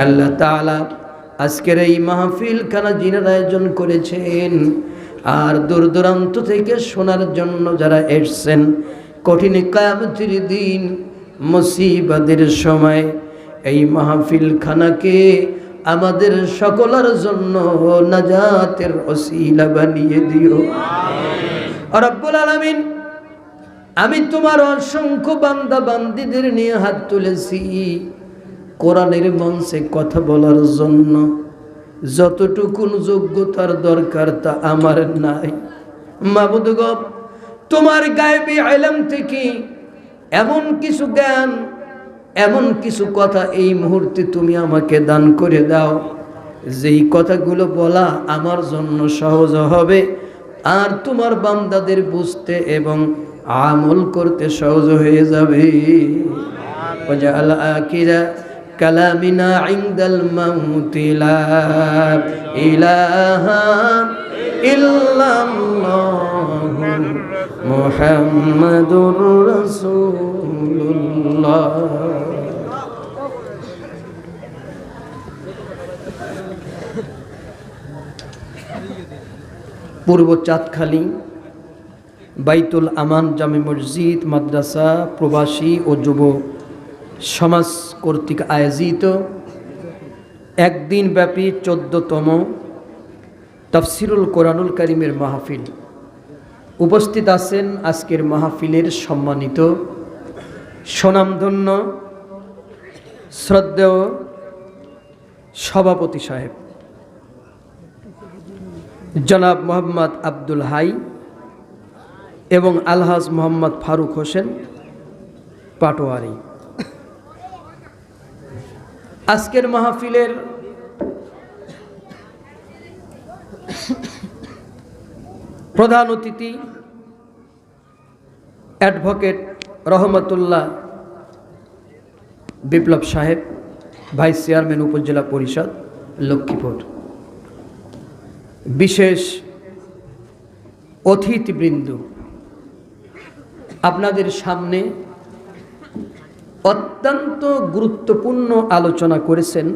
আল্লাহ তাআলা আজকের এই মাহফিল খানা যিনারা আয়োজন করেছেন আর দূর দূরান্ত থেকে শোনার জন্য যারা এসেছেন, কঠিন কিয়ামতের দিন মুসিবতের সময় এই মাহফিল খানাকে আমাদের সকলের জন্য নাজাতের ওসিলা বানিয়ে দিও রব্বুল আলামিন। আমি তোমার অসংখ্য বান্দা বান্দীদের নিয়ে হাত তুলেছি কোরআনের মঞ্চে কথা বলার জন্য। যতটুকু যোগ্যতার দরকার তা আমার নাই। মাবুদ গো, তোমার গায়েবী ইলম থেকে এমন কিছু জ্ঞান, এমন কিছু কথা এই মুহূর্তে তুমি আমাকে দান করে দাও, যেই কথাগুলো বলা আমার জন্য সহজ হবে আর তোমার বান্দাদের বুঝতে এবং আমল করতে সহজ হয়ে যাবে। ওয়াজআল আখিরা কালামিনা ইনদাল মাউতি লা ইলাহা ইল্লাল্লাহু মুহাম্মাদুর রাসূলুল্লাহ। পূর্ব চাঁদখালী বাইতুল আমান জামে মসজিদ মাদ্রাসা প্রবাসী ও যুব সমাজ কর্তৃক আয়োজিত একদিন ব্যাপী 14তম তাফসিরুল কোরআনুল কারীমের মাহফিল। উপস্থিত আছেন আজকের মাহফিলের সম্মানিত স্বনামধন্য শ্রদ্ধেয় সভাপতি সাহেব জনাব মোহাম্মদ আব্দুল হাই এবং আলহাজ মোহাম্মদ ফারুক হোসেন পাটোয়ারি। আজকের মাহফিলের প্রধান অতিথি অ্যাডভোকেট রহমতুল্লাহ বিপ্লব সাহেব, ভাইস চেয়ারম্যান উপজেলা পরিষদ লক্ষ্মীপুর। বিশেষ অতিথিবৃন্দ, আপনাদের সামনে অত্যন্ত গুরুত্বপূর্ণ আলোচনা করেছেন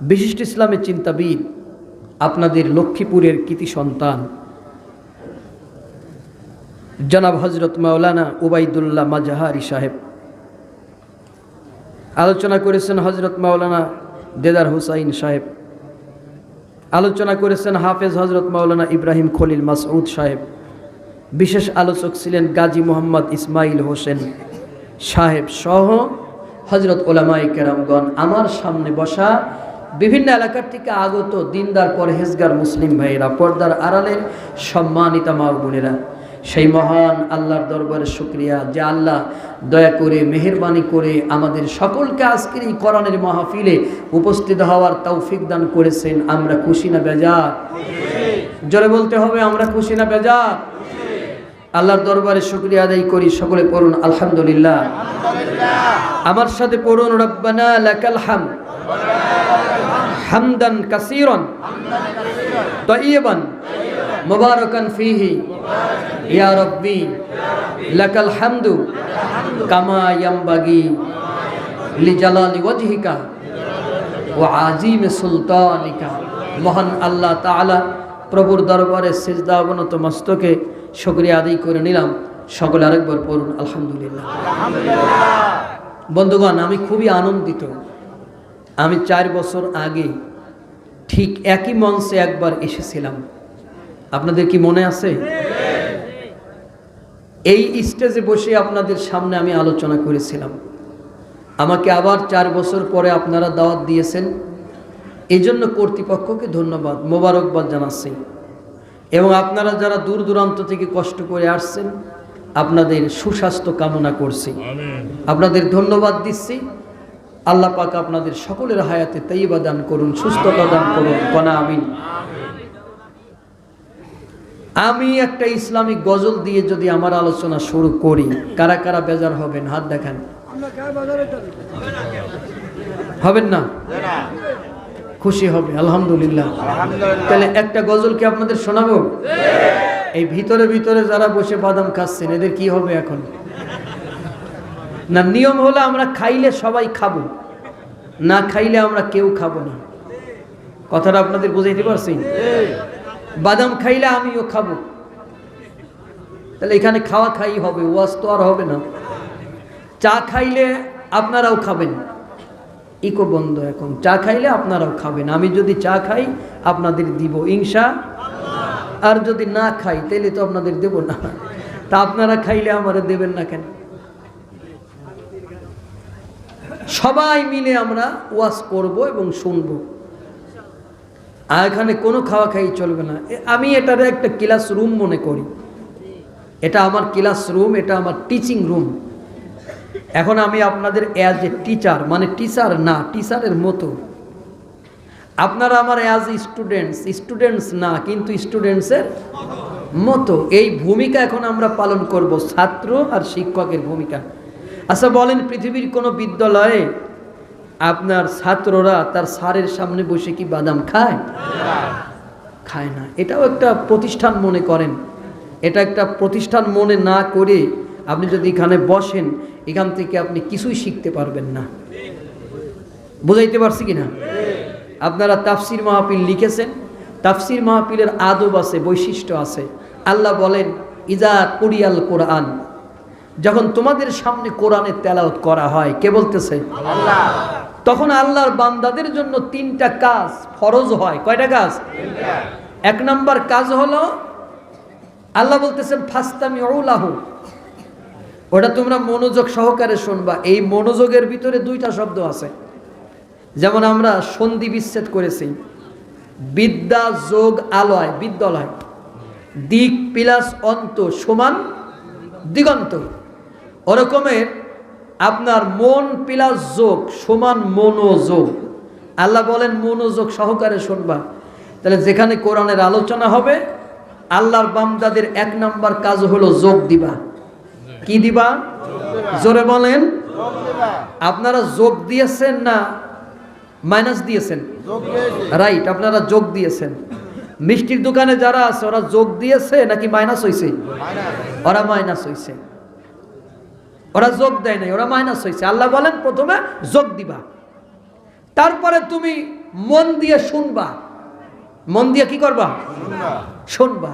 বিশিষ্ট ইসলামের চিন্তাবিদ, আপনাদের লক্ষ্মীপুরের কৃতি সন্তান জনাব হজরত মাওলানা উবাইদুল্লাহ মাজহারি সাহেব। আলোচনা করেছেন হজরত মাওলানা দেদার হুসাইন সাহেব। আলোচনা করেছেন হাফেজ হজরত মাওলানা ইব্রাহিম খলিল মাসউদ সাহেব। বিশেষ আলোচক ছিলেন গাজী মোহাম্মদ ইসমাইল হোসেন সাহেব সহ হজরত ওলামায়ে কেরামগণ। আমার সামনে বসা বিভিন্ন এলাকার থেকে আগত দিনদার পরহেজগার মুসলিম ভাইয়েরা, পর্দার আড়ালের সম্মানিতা মা বোনেরা, সেই মহান আল্লাহর দরবারে শুকরিয়া যে আল্লাহ দয়া করে মেহেরবানি করে আমাদের সকলকে আজকের এই কোরআনের মাহফিলে উপস্থিত হওয়ার তৌফিক দান করেছেন। আমরা খুশি না বেজার? জোরে বলতে হবে, আমরা খুশি না বেজার? আল্লাহর দরবারে শুকরিয়া আদায় করি। সকলে পড়ুন আলহামদুলিল্লাহ। আমার সাথে পড়ুন রব্বানা লাকাল হামদ হামদান কাসীরান তাইয়িবান মুবারাকান ফীহি ইয়া রাব্বি লাকাল হামদু কামা ইয়ামবাগি লিজালালি ওয়াজহিকা ওয়া আযীমি সুলতানিকা। মহান আল্লাহ তাআলা প্রভুর দরবারে সিজদা অবনত মস্তকে শুকরিয়া আদায় করে নিলাম। সকলে আরেকবার পড়ুন আলহামদুলিল্লাহ। বন্ধুগণ, আমি খুবই আনন্দিত। আমি 4 বছর আগে ঠিক একই মঞ্চে একবার এসেছিলাম। আপনাদের কি মনে আছে? এই স্টেজে বসে আপনাদের সামনে আমি আলোচনা করেছিলাম। আমাকে আবার 4 বছর পরে আপনারা দাওয়াত দিয়েছেন, এই জন্য কর্তৃপক্ষকে ধন্যবাদ, মোবারকবাদ জানাচ্ছি। এবং আপনারা যারা দূর দূরান্ত থেকে কষ্ট করে আসছেন, আপনাদের সুস্বাস্থ্য কামনা করছি, আপনাদের ধন্যবাদ দিচ্ছি। আল্লাহ পাক আপনাদের সকলের হায়াতে তাইয়্যিবা দান করুন, সুস্থতা দান করুন, কনা আমিন। আমি একটা ইসলামিক গজল দিয়ে যদি আমার আলোচনা শুরু করি, কারা কারা বেজার হবেন? হাত দেখান। হবেন না? খুশি হবে? আলহামদুলিল্লাহ। তাহলে একটা গজল কি আপনাদের শোনাবো? এই ভিতরে ভিতরে যারা বসে বাদাম খাচ্ছেন, এদের কি হবে এখন? না, নিয়ম হলো আমরা খাইলে সবাই খাবো, না খাইলে আমরা কেউ খাবো না। কথাটা আপনাদের বুঝাইতে পারছি? বাদাম খাইলে আমিও খাবো, তাহলে এখানে খাওয়া খাই হবে, ওয়াজ তো আর হবে না। চা খাইলে আপনারাও খাবেন, ইকো বন্ধ এখন। চা খাইলে আপনারাও খাবেন, আমি যদি চা খাই আপনাদের দিব ইনশাআল্লাহ। আর যদি না খাই তাহলে তো আপনাদের দেব না। তা আপনারা খাইলে আমারে দেবেন না কেন? সবাই মিলে আমরা ওয়াজ করব এবং শুনব, আর এখানে কোনো খাওয়া খাই চলবে না। আমি এটার একটা ক্লাস রুম মনে করি, এটা আমার ক্লাস রুম, এটা আমার টিচিং রুম। এখন আমি আপনাদের অ্যাজ এ টিচার, মানে টিচার না, টিচারের মতো। আপনারা আমার অ্যাজ স্টুডেন্টস না, কিন্তু স্টুডেন্টসের মতো এই ভূমিকা এখন আমরা পালন করব, ছাত্র আর শিক্ষকের ভূমিকা। আচ্ছা বলেন, পৃথিবীর কোনো বিদ্যালয়ে আপনার ছাত্ররা তার স্যারের সামনে বসে কি বাদাম খায়? খায় না। এটাও একটা প্রতিষ্ঠান মনে করেন, এটা একটা প্রতিষ্ঠান মনে না করে আপনি যদি এখানে বসেন, এখান থেকে আপনি কিছুই শিখতে পারবেন না। বুঝাইতে পারছি কিনা? আপনারা তাফসির মাহফিল লিখেছেন, তাফসির মাহফিলের আদব আছে, বৈশিষ্ট্য আছে। আল্লাহ বলেন, ইজা কুরিয়াল কোরআন, যখন তোমাদের সামনে কোরআনের তেলাওয়াত করা হয়, কে বলতেছে? আল্লাহ। তখন আল্লাহর বান্দাদের জন্য 3টা কাজ ফরজ হয়। কয়টা কাজ? 3টা। 1 নম্বর কাজ হলো, আল্লাহ বলতেছেন ফাস্তামিউ লাহু, ওটা তোমরা মনোযোগ সহকারে শুনবা। এই মনোযোগের ভিতরে 2টা শব্দ আছে, যেমন আমরা সন্ধি বিচ্ছেদ করেছি, বিদ্যা যোগ আলয়, বিদ্যালয়, দিক প্লাস অন্ত সমান দিগন্ত। ওরকমের আপনার মন প্লাস যোগ সমান মনোযোগ। আল্লাহ বলেন মনোযোগ সহকারে শুনবা। তাহলে যেখানে কোরআনের আলোচনা হবে, আল্লাহর বান্দাদের 1 নম্বর কাজ হলো যোগ দিবা। কি দিবা? জোরে বলেন। আপনারা যোগ দিয়েছেন না মাইনাস দিয়েছেন? রাইট, আপনারা যোগ দিয়েছেন। মিষ্টির দোকানে যারা আছে ওরা যোগ দিয়েছে নাকি মাইনাস হয়েছে? ওরা মাইনাস হয়েছে, ওরা যোগ দেয় নাই, ওরা মাইনাস হয়েছে। আল্লাহ বলেন প্রথমে যোগ দিবা, তারপরে তুমি মন দিয়ে শুনবা। মন দিয়ে কি করবা? শুনবা।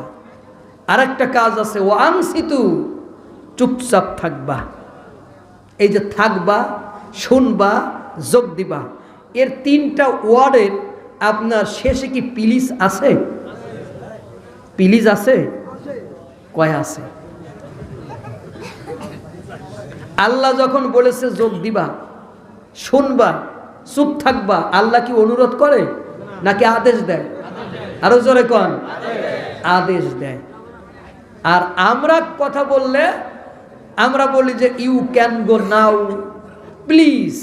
আর একটা কাজ আছে, ও আনসিতু, চুপচাপ থাকবা। এই যে থাকবা, শুনবা, যোগ দিবা, এর 3টা ওয়ার্ডের আপনার শেষে কি প্লিজ আছে? প্লিজ আছে? কয় আছে? আল্লাহ যখন বলেছে যোগ দিবা, শুনবা, চুপ থাকবা, আল্লাহ কি অনুরোধ করে নাকি আদেশ দেয়? আরো জোরে কোন? আদেশ দেয়। আর আমরা কথা বললে আমরা বলি যে you can go now, please,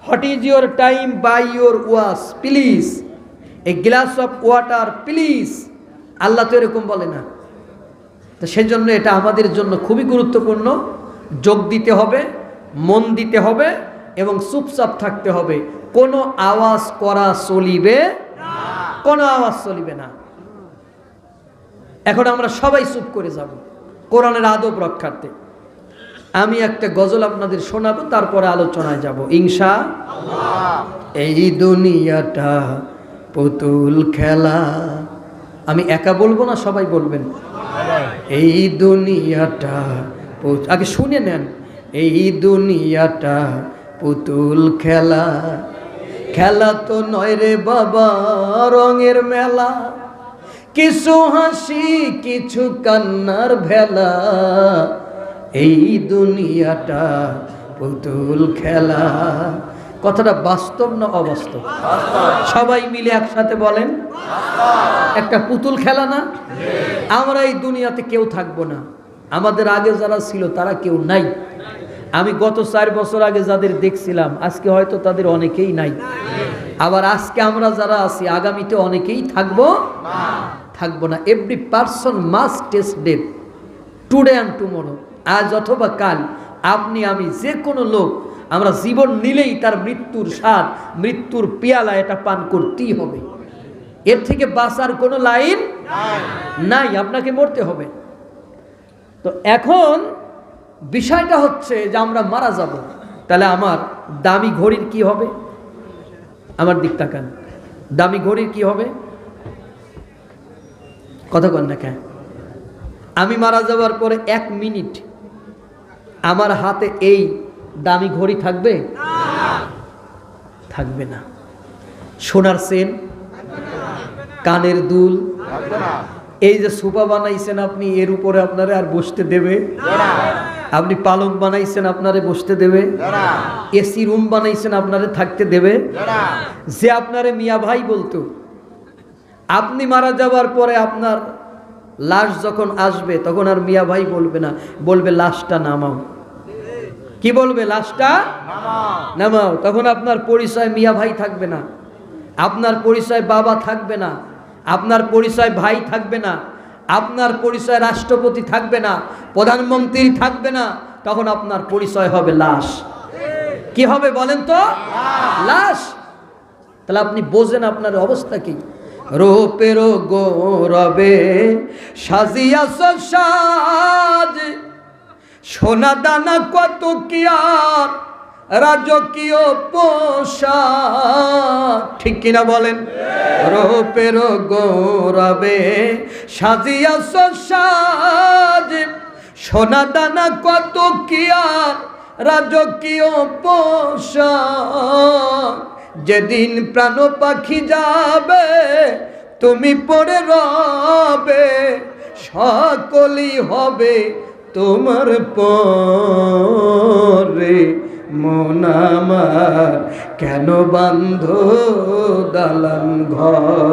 what is your time, by your wash, please, a glass of water, please. Allah তো এরকম বলে না। তো সেজন্য এটা আমাদের জন্য খুবই গুরুত্বপূর্ণ। যোগ দিতে হবে, মন দিতে হবে এবং চুপচাপ থাকতে হবে। কোনো আওয়াজ করা চলিবে না, কোনো আওয়াজ চলিবে না। এখন আমরা সবাই চুপ করে যাব কোরআনের আদব রক্ষার্থে। আমি একটা গজল আপনাদের শোনাবো, তারপরে আলোচনায় যাব ইনশাআল্লাহ। এই দুনিয়াটা পুতুল খেলা, আমি একা বলবো না, সবাই বলবেন। এই দুনিয়াটা, আগে শুনে নেন। এই দুনিয়াটা পুতুল খেলা, খেলা তো নয় রে বাবা রঙের মেলা, কিছু হাসি কিছু কান্নার ভেলা, এই দুনিয়াটা পুতুল খেলা। কথাটা বাস্তব না অবাস্তব? সবাই মিলে একসাথে বলেন, একটা পুতুল খেলা না? আমরা এই দুনিয়াতে কেউ থাকবো না, আমাদের আগে যারা ছিল তারা কেউ নাই। আমি গত 4 বছর আগে যাদের দেখছিলাম আজকে হয়তো তাদের অনেকেই নাই। আবার আজকে আমরা যারা আছি আগামীতে অনেকেই থাকবো না। Every person must test death today and tomorrow, আজ অথবা কাল। আপনি আমি যে কোনো লোক, আমরা জীবন নিলেই তার মৃত্যুর স্বাদ, মৃত্যুর পেয়ালা এটা পান করতেই হবে। এর থেকে বাঁচার কোনো লাইন নাই, আপনাকে মরতে হবে। তো এখন বিষয়টা হচ্ছে যে আমরা মারা যাব, তাহলে আমার দামি ঘড়ির কি হবে? আমার দিক তাকান, দামি ঘড়ির কি হবে? কথা কন না কেন? আমি মারা যাওয়ার পরে 1 মিনিট আমার হাতে এই দামি ঘড়ি থাকবে? থাকবে না। সোনার চেন, কানের দুল, এই যে সোফা বানাইছেন আপনি, এর উপরে আপনারে আর বসতে দেবে? আপনি পালক বানাইছেন, আপনারে বসতে দেবে? এসি রুম বানাইছেন, আপনারে থাকতে দেবে? যে আপনারে মিয়া ভাই বলতো, আপনি মারা যাওয়ার পরে আপনার লাশ যখন আসবে তখন আর মিয়া ভাই বলবে না, বলবে লাশটা নামাও। কি বলবে? লাশটা নামাও। তখন আপনার পরিচয় মিয়া ভাই থাকবে না, আপনার পরিচয় বাবা থাকবে না, আপনার পরিচয় ভাই থাকবে না, আপনার পরিচয় রাষ্ট্রপতি থাকবে না, প্রধানমন্ত্রী থাকবে না। তখন আপনার পরিচয় হবে লাশ। কি হবে বলেন তো? লাশ। তাহলে আপনি বোঝেন আপনার অবস্থা কি। রূপের গৌরবে সাজিয়াছ সাজ, সোনা দানা কত কি আর রাজকীয় পোশাক। ঠিক কিনা বলেন? রূপের গৌরবে সাজিয়াছ সাজ, সোনা দানা কত কি আর রাজকীয় পোশাক। যেদিন প্রাণ পাখি যাবে তুমি পড়ে রবে, সকলই হবে তোমার পরে। মন আমার কেন বান্ধ দালান ঘর,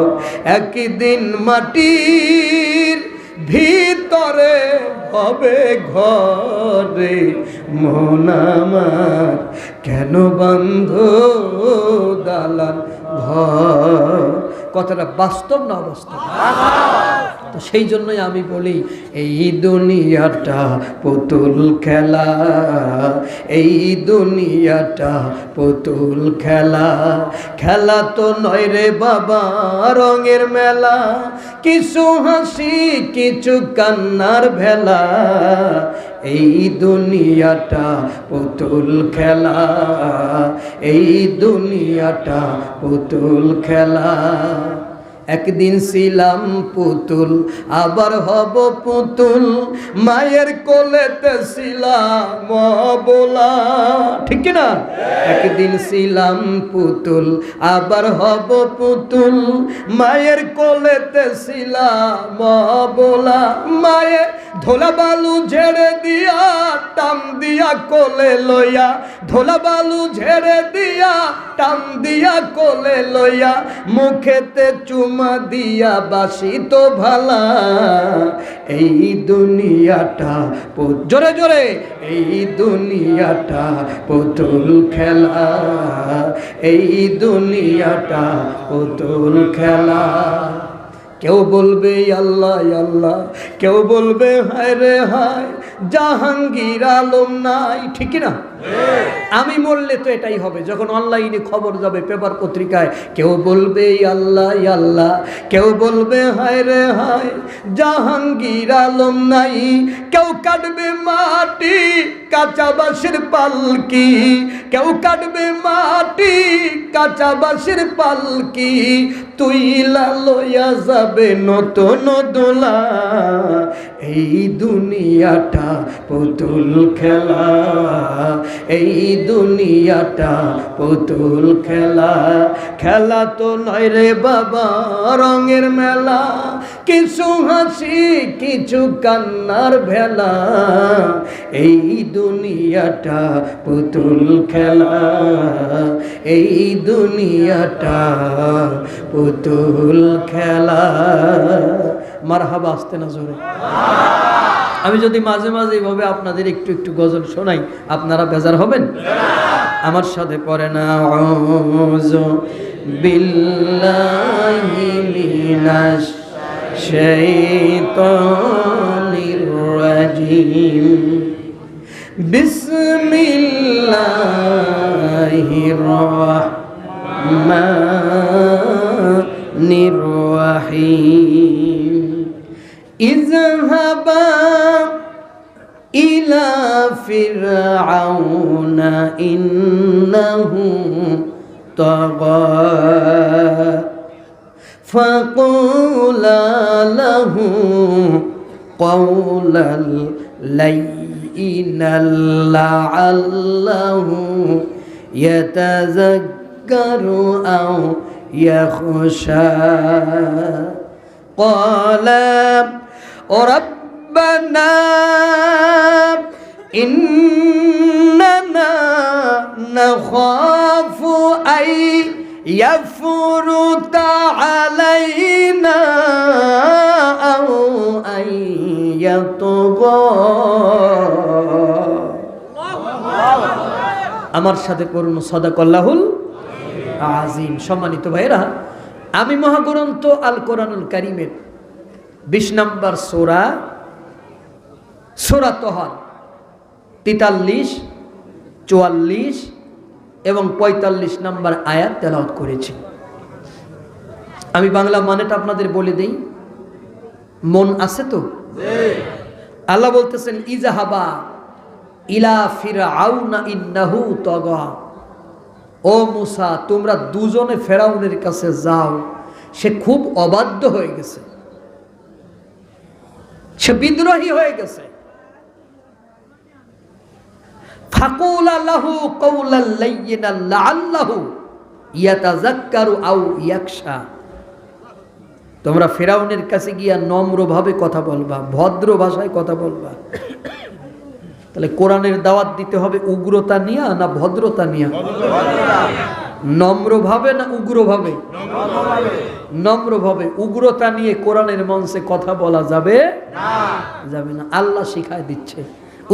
একদিন মাটির ভিতরে হবে ঘরে। মন আমার কেন বান্ধ দালান ঘর। কথাটা বাস্তব না অবাস্তব? তো সেই জন্যই আমি বলি, এই দুনিয়াটা পুতুল খেলা, এই দুনিয়াটা পুতুল খেলা। খেলা তো নয় রে বাবা রঙের মেলা, কিছু হাসি কিছু কান্নার ভেলা। এই দুনিয়াটা পুতুল খেলা, এই দুনিয়াটা পুতুল খেলা। একদিন ছিলাম পুতুল আবার হব পুতুল, মায়ের কোলেতে ছিলাম অবলা। ঠিক না? একদিন ছিলাম পুতুল আবার হব পুতুল, মায়ের কোলেতে ছিলাম অবলা। মায়ের ধোলা বালু ঝেড়ে দিয়া টান দিয়া কোলে লইয়া, ধোলা বালু ঝেড়ে দিয়া টান দিয়া কোলে লইয়া, মুখেতে চুমা দিয়া বাসি তো ভালা। এই দুনিয়াটা জোরে জোরে, এই দুনিয়াটা পুতুল খেলা, এই দুনিয়াটা পুতুল খেলা। কেউ বলবে আল্লাহ আল্লাহ, কেউ বলবে হায় রে হায় জাহাঙ্গীর আলম নাই। ঠিক না? আমি মরলে তো এটাই হবে, যখন অনলাইনে খবর যাবে পেপার পত্রিকায়, কেউ বলবে আল্লাহ আল্লাহ, কেউ বলবে হায় রে হায় জাহাঙ্গীর আলম নাই। কেউ কাটবে মাটি কাঁচা বাঁশের পালকি, কেউ কাটবে মাটি কাঁচা বাঁশের পালকি, তুই লইয়া যাবে নতুন দোলা। এই দুনিয়াটা পুতুল খেলা, এই দুনিয়াটা পুতুল খেলা। খেলা তো নয় রে বাবা রঙের মেলা, কিছু হাসি কিছু কান্নার ভেলা। এই দুনিয়াটা পুতুল খেলা, এই দুনিয়াটা পুতুল খেলা। মারহাবা, আসতে না জোরে। আমি যদি মাঝে মাঝে এইভাবে আপনাদের একটু একটু গজল শোনাই, আপনারা বেজার হবেন? আমার সাথে পড়ে না, আউযু বিল্লাহি মিনাশ শাইতানির রাজিম, বিসমিল্লাহির রাহমানির রাহিম। ইযহাবা ইলা ফিরআউনা ইন্নাহু طغى فقولا له قولا لينا لعله يتذكر أو يخشى قال ربنا إننا نخاف أن يفرط علينا أو أن يطغى আমার সাথে করুন সাদাকাল্লাহুল আযীম। সম্মানিত ভাইরা, আমি মহাগ্রন্থ আল কোরআনুল কারীমের 20 নম্বর সূরা সূরা তহর 43, 44 এবং 45 নম্বর আয়াত তেলাওয়াত করেছি। আমি বাংলা মানেটা আপনাদের বলে দেই, মন আছে তো? আল্লাহ বলতেছেন ইজাহাবা ইলা ফিরআউনা ইন্নাহু তাগা, ও মুসা তোমরা দুজনে ফেরাউনের কাছে যাও, সে খুব অবাধ্য হয়ে গেছে, সে বিদ্রোহী হয়ে গেছে। ফাকুলা লাহু কাওলাল লাইয়িনা লাআল্লাহু ইয়াতাযাক্কারু আও ইয়াখশা, তোমরা ফেরাউনের কাছে গিয়া নম্রভাবে কথা বলবা, ভদ্র ভাষায় কথা বলবা। তাহলে কোরআনের দাওয়াত দিতে হবে উগ্রতা নিয়ে না ভদ্রতা নিয়ে? নম্রভাবে না উগ্রভাবে? নম্রভাবে। উগ্রতা নিয়ে কোরআনের মঞ্চে কথা বলা যাবে না, যাবে না। আল্লাহ শিখায় দিচ্ছে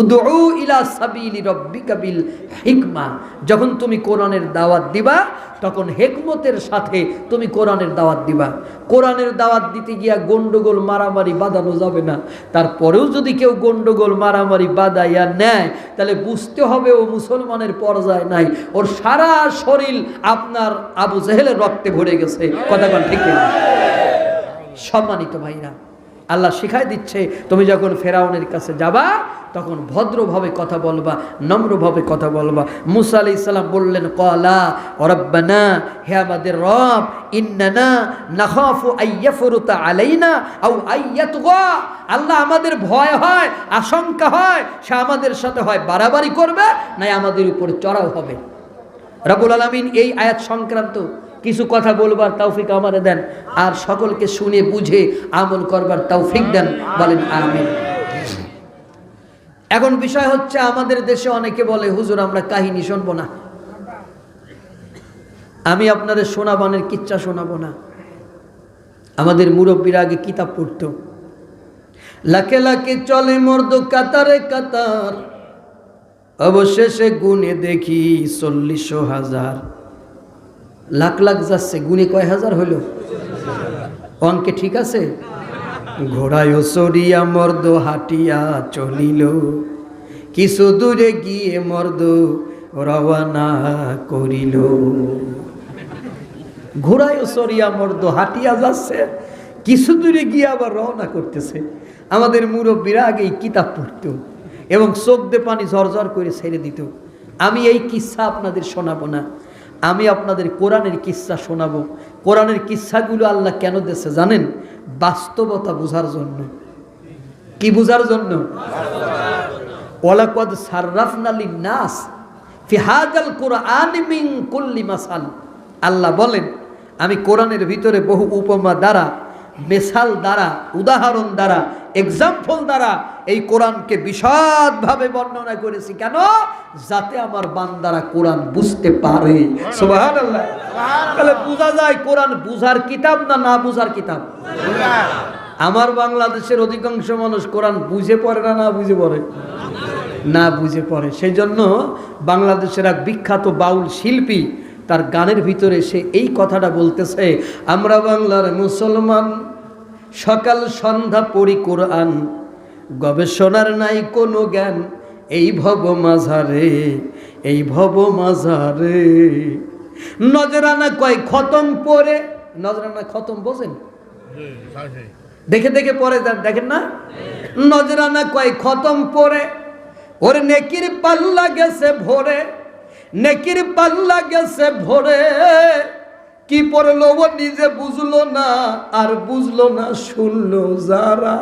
উদউ ইলা সাবিলি রাব্বিকা বিল হিকমা, যখন তুমি কোরআনের দাওয়াত দিবা তখন হিকমতের সাথে তুমি কোরআনের দাওয়াত দিবা। কোরআনের দাওয়াত দিতে গিয়া গন্ডগোল মারামারি বাঁধানো যাবে না। তারপরেও যদি কেউ গন্ডগোল মারামারি বাঁধাইয়া নেয় তাহলে বুঝতে হবে ও মুসলমানের পর্যায়ে নাই, ওর সারা শরীর আপনার আবু জেহেলের রক্তে ভরে গেছে। কথা বল ঠিক না? সম্মানিত ভাইরা, আল্লাহ শিখাই দিচ্ছে তুমি যখন ফেরাউনের কাছে যাবা তখন ভদ্রভাবে কথা বলবা, নম্রভাবে কথা বলবা। মুসা আলাইহিস সালাম বললেন ক্বালা রাব্বানা, হে আমাদের রব, ইন্নানা নাখাফু আইয়াফরুতা আলাইনা আও আইয়াতগা, আল্লাহ আমাদের ভয় হয়, আশঙ্কা হয় সে আমাদের সাথে হয় বাড়াবাড়ি করবে না আমাদের উপর চড়াও হবে। রব্বুল আলামিন এই আয়াত সংক্রান্ত কিছু কথা বলবার তৌফিক আমারে দেন, আর সকলকে শুনে বুঝে আমল করবার তৌফিক দেন, বলেন আমিন। এখন বিষয় হচ্ছে আমাদের দেশে অনেকে বলে হুজুর আমরা কাহিনী শুনবো না, আমি আপনাদের সোনাবানের কিচ্ছা শোনাবো না। আমাদের মুরব্বীরা আগে কিতাব পড়তো, লাখে লাখে চলে মর্দ কাতারে কাতার, অবশেষে গুনে দেখি 40,000। লাখ লাখ যাচ্ছে, গুনে কয় হাজার হইল? অঙ্কে ঠিক আছে? ঘোড়ায় সরিয়া মর্দ হাঁটিয়া চলিল, কিছু দূরে গিয়ে মর্দ রওয়ানা করিল। ঘোড়ায় সরিয়া মর্দ হাঁটিয়া যাচ্ছে, কিছু দূরে গিয়ে আবার রওনা করতেছে। আমাদের মুরব্বীরা আগে এই কিতাব পড়তো এবং চোখ দিয়ে পানি ঝরঝর করে ছেড়ে দিত। আমি এই কিস্সা আপনাদের শোনাবো না, আমি আপনাদের কোরআনের কিস্সা শোনাবো। কোরআনের কিস্সাগুলো আল্লাহ কেন দিয়েছে জানেন? বাস্তবতা বোঝার জন্য। কি বোঝার জন্য? ওয়ালাকাদ সাররাফনা লিন-নাস ফি হাযাল কুরআনি মিন কুল্লি মাসাল, আল্লাহ বলেন আমি কোরআনের ভিতরে বহু উপমা দ্বারা, মেসাল দ্বারা, উদাহরণ দ্বারা, এক্সাম্পল দ্বারা এই কোরআনকে বিশদভাবে বর্ণনা করেছি। কেন? যাতে আমার বান্দারা কোরআন বুঝতে পারে। সুবহানাল্লাহ। তাহলে বোঝা যায় কোরআন বুঝার কিতাব না না বুঝার কিতাব? আমার বাংলাদেশের অধিকাংশ মানুষ কোরআন বুঝে পড়ে না, না বুঝে পড়ে? না বুঝে পড়ে। সেই জন্য বাংলাদেশের এক বিখ্যাত বাউল শিল্পী তার গানের ভিতরে সে এই কথাটা বলতেছে, আমরা বাংলার মুসলমান সকাল সন্ধ্যা পড়ি কোরআন, গবেষণার নাই কোনো জ্ঞান, এই ভব মাঝারে, এই ভব মাঝারে। নজরানা কয় খতম পড়ে, নজরানা খতম বোঝেন? দেখে দেখে পরে দেখেন না? নজরানা কয় খতম পড়ে, ওর নেকির পাল্লা গেছে ভরে, নেকির পাল্লা গেছে ভরে, কি পড়লো ও নিজে বুঝলো না, আর বুঝলো না শুনলো যারা।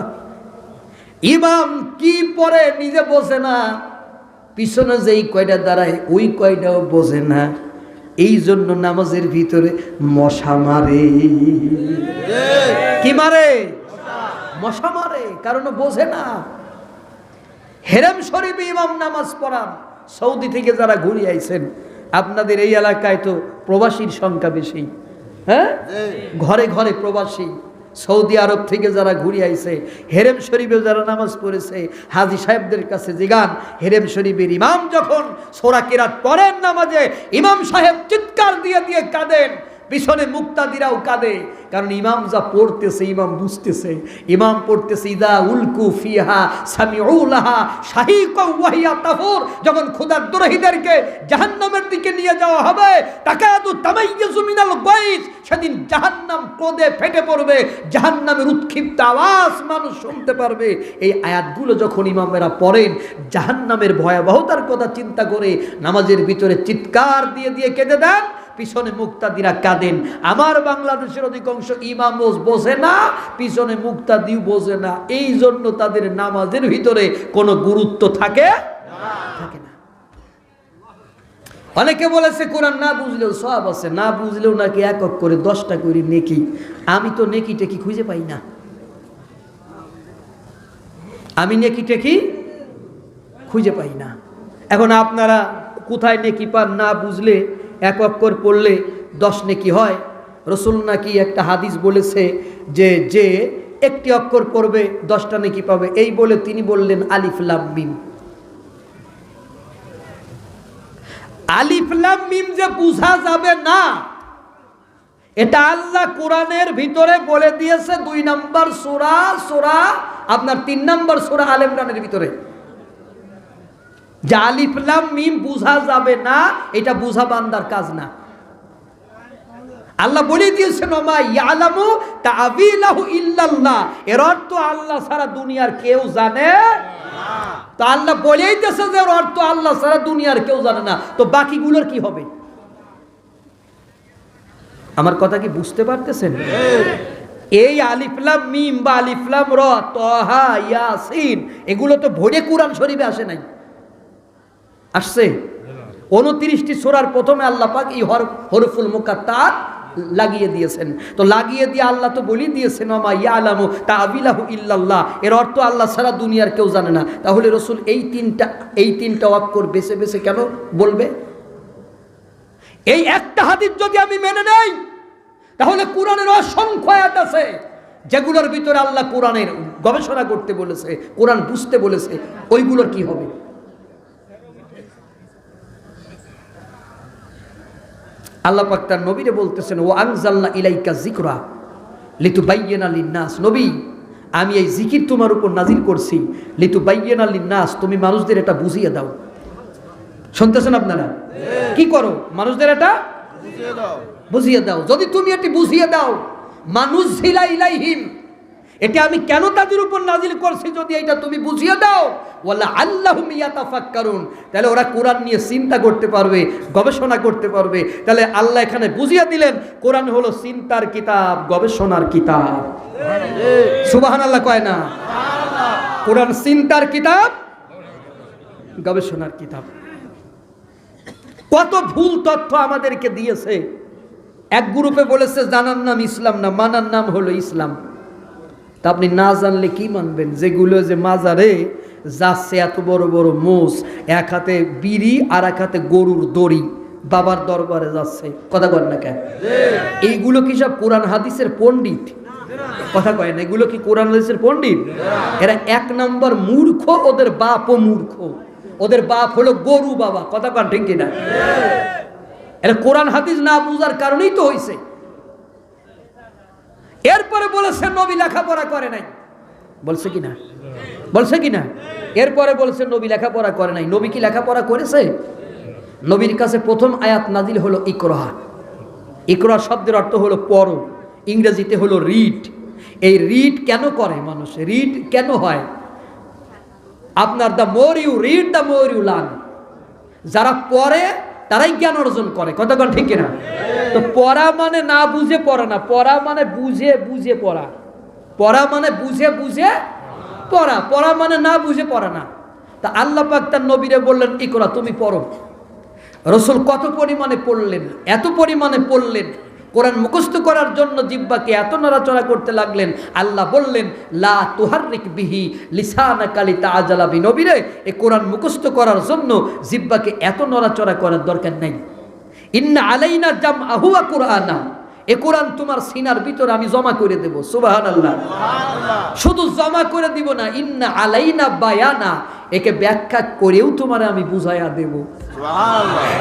ইমাম কি পড়ে নিজে বোঝে না, পিছনে যেই কয়টা দাঁড়ায় ওই কয়টাও বোঝে না। এই জন্য নামাজের ভিতরে মশা মারে। কি মারে? মশা মারে, কারণ বোঝে না। হেরেম শরীফে ইমাম নামাজ পড়ান। সৌদি থেকে যারা ঘুরে আইছেন, আপনাদের এই এলাকায় তো প্রবাসীর সংখ্যা বেশি, হ্যাঁ, ঘরে ঘরে প্রবাসী। সৌদি আরব থেকে যারা ঘুরে আইছে, হেরেম শরীফে যারা নামাজ পড়েছে, হাজী সাহেবদের কাছে জিগান, হেরেম শরীফের ইমাম যখন সূরা কিরাত পড়েন নামাজে, ইমাম সাহেব চিৎকার দিয়ে দিয়ে কাঁদেন, পিছনে মুক্তাদিরাও কাঁদে। কারণ ইমাম যা পড়তেছে ইমাম বুঝতেছে। ইমাম পড়তেছে ইদা উলকু ফিহা সামিউ লাহা শাহিকা ওয়া হিয়া তাফুর। যখন ক্ষুধার্তদেরকে জাহান্নামের দিকে নিয়ে যাওয়া হবে, তাকাদু তামাইয়াজু মিনাল গায়জ, সেদিন জাহান্নাম ক্রোধে ফেটে পড়বে, জাহান্নামের উৎক্ষিপ্ত আওয়াজ মানুষ শুনতে পারবে। এই আয়াতগুলো যখন ইমামেরা পড়েন, জাহান্নামের ভয়াবহতার কথা চিন্তা করে নামাজের ভিতরে চিৎকার দিয়ে দিয়ে কেঁদে দেন, পিছনে মুক্তাদিরা কাঁদেন। আমার বাংলাদেশের অধিকাংশ ইমাম বোঝে না, পিছনে মুক্তাদিও বোঝে না। এই জন্য তাদের নামাজের ভিতরে কোনো গুরুত্ব থাকে না। অনেকে বলেছে কোরআন না বুঝলেও সওয়াব আছে, না বুঝলেও নাকি এক এক করে 10টা করে নেকি। আমি তো নেকি টেকি খুঁজে পাই না। আমি নেকি টেকি খুঁজে পাই না। এখন আপনারা কোথায় নেকি পান? না বুঝলে এক অক্ষর পড়লে 10 নেকি হয়। রসুল নাকি একটা হাদিস বলেছে যে যে একটি অক্ষর পড়বে 10টা নেকি পাবে। এই বলে তিনি বললেন আলিফ লাম মিম। আলিফ লাম মিম যে বুঝা যাবে না, এটা আল্লাহ কোরআনের ভিতরে বলে দিয়েছে 2 নম্বর সূরা আপনার 3 নম্বর সূরা আলে ইমরানের ভিতরে। যে আলিফ লাম মিম বুঝা যাবে না, এটা বুঝা বান্দার কাজ না। আল্লাহ বলে দিয়েছেন ওমা ইয়ালামু তাআবিলাহু ইল্লাল্লাহ, এর অর্থ আল্লাহ ছাড়া দুনিয়ার কেউ জানে না। তো আল্লাহ বলেই দিয়েছে যে এর অর্থ আল্লাহ ছাড়া দুনিয়ার কেউ জানে না, তো বাকিগুলোর কি হবে? আমার কথা কি বুঝতে পারতেছেন? এই আলিফ লাম মিম বা আলিফ লাম র, তাহা, ইয়াসিন, এগুলো তো ভোরে কোরআন শরীফে আসে নাই। আসছে 29টি সূরার প্রথমে আল্লাহ পাক এই হরফুল মুকাত্তাত লাগিয়ে দিয়েছেন। তো লাগিয়ে দিয়ে আল্লাহ তো বলি দিয়েছেন ওমা ইয়ালামু তাআবিলাহু ইল্লাল্লাহ, এর অর্থ আল্লাহ ছাড়া দুনিয়ার কেউ জানে না। তাহলে রাসূল এই তিনটা অক্ষর বেছে বেছে কেন বলবে? এই একটা হাদিস যদি আমি মেনে নেই, তাহলে কোরআনের অসংখ্য আয়াত আছে যেগুলোর ভিতরে আল্লাহ কোরআনের গবেষণা করতে বলেছে, কোরআন বুঝতে বলেছে, ওইগুলোর কি হবে? আল্লাহ পাক তার নবীরে বলতেছেন ওয়া আনজালনা ইলাইকা যিকরা লিতুবাইয়িনা লিন-নাস, নবী আমি এই জিকির তোমার উপর নাজিল করছি লিতুবাইয়িনা লিন-নাস, তুমি মানুষদের এটা বুঝিয়ে দাও। শুনতেছেন আপনারা? কি করো? মানুষদের এটা বুঝিয়ে দাও। যদি তুমি এটি বুঝিয়ে দাও, মানুষ জিলা ইলাইহিম, এটা আমি কেন তাদের উপর নাজিল করছি, যদি এটা তুমি বুঝিয়ে দাও, ওয়ালা আল্লাহুম ইয়াতাফাক্কারুন, তাহলে ওরা কোরআন নিয়ে চিন্তা করতে পারবে, গবেষণা করতে পারবে। তাহলে আল্লাহ এখানে বুঝিয়ে দিলেন কোরআন হলো চিন্তার কিতাব, গবেষণার কিতাব। সুবহানাল্লাহ কয় না? কোরআন চিন্তার কিতাব, গবেষণার কিতাব। কত ভুল তথ্য আমাদেরকে দিয়েছে। এক গ্রুপে বলেছে জানার নাম ইসলাম না, মানার নাম হলো ইসলাম। তা আপনি না জানলে কি মানবেন? যেগুলো যে মাজারে যাচ্ছে এত বড় বড় মোষ, এক হাতে বিড়ি আর এক হাতে গরুর দড়ি, বাবার দরবারে যাচ্ছে, কথা কয় না কেন? এইগুলো কি সব কোরআন হাদিসের পণ্ডিত? কথা কয় না, এগুলো কি কোরআন হাদিসের পণ্ডিত? এরা 1 নম্বর মূর্খ, ওদের বাপও মূর্খ, ওদের বাপ হলো গরু বাবা, কথা কন ঠিক কিনা? এরা কোরআন হাদিস না বুঝার কারণেই তো হয়েছে। এরপরে বলেছে নবী লেখাপড়া করে নাই, বলছে কিনা? বলছে কিনা? এরপরে বলছে নবী লেখাপড়া করে নাই। নবী কি লেখাপড়া করেছে? নবীর কাছে প্রথম আয়াত নাজিল হলো ইকরা। ইকরা শব্দের অর্থ হলো পড়ো, ইংরেজিতে হলো রিড। এই রিড কেন করে মানুষ? রিড কেন হয়? আপনার the more you read the more you learn. যারা পড়ে তারাই জ্ঞান অর্জন করে। কতক্ষণ ঠিক কিনা? তো পড়া মানে না বুঝে পড়া না, পড়া মানে বুঝে বুঝে পড়া। পড়া মানে বুঝে বুঝে পড়া, পড়া মানে না বুঝে পড়া না। তা আল্লাহ পাক তার নবীরে বললেন ইকরা, তুমি পড়ো। রাসূল কত পরিমাণে পড়লেন, এত পরিমাণে পড়লেন, কোরআন মুখস্থ করার জন্য জিহ্বাকে এত নড়াচড়া করতে লাগলেন। আল্লাহ বললেন লা তুহাররিক বিহি লিসানাকা লিতাআজালা বি, নবীরে এই কোরআন মুখস্থ করার জন্য জিহ্বাকে এত নড়াচড়া করার দরকার নাই। ইন্না আলাইনা জামআহু ওয়া কুরআনা, এই কোরআন তোমার সিনার ভিতরে আমি জমা করে দেব। সুবহানাল্লাহ। শুধু জমা করে দিব না, ইন্না আলাইনা বায়ানা, একে ব্যাখ্যা করেও তোমার আমি বুঝাইয়া দেব।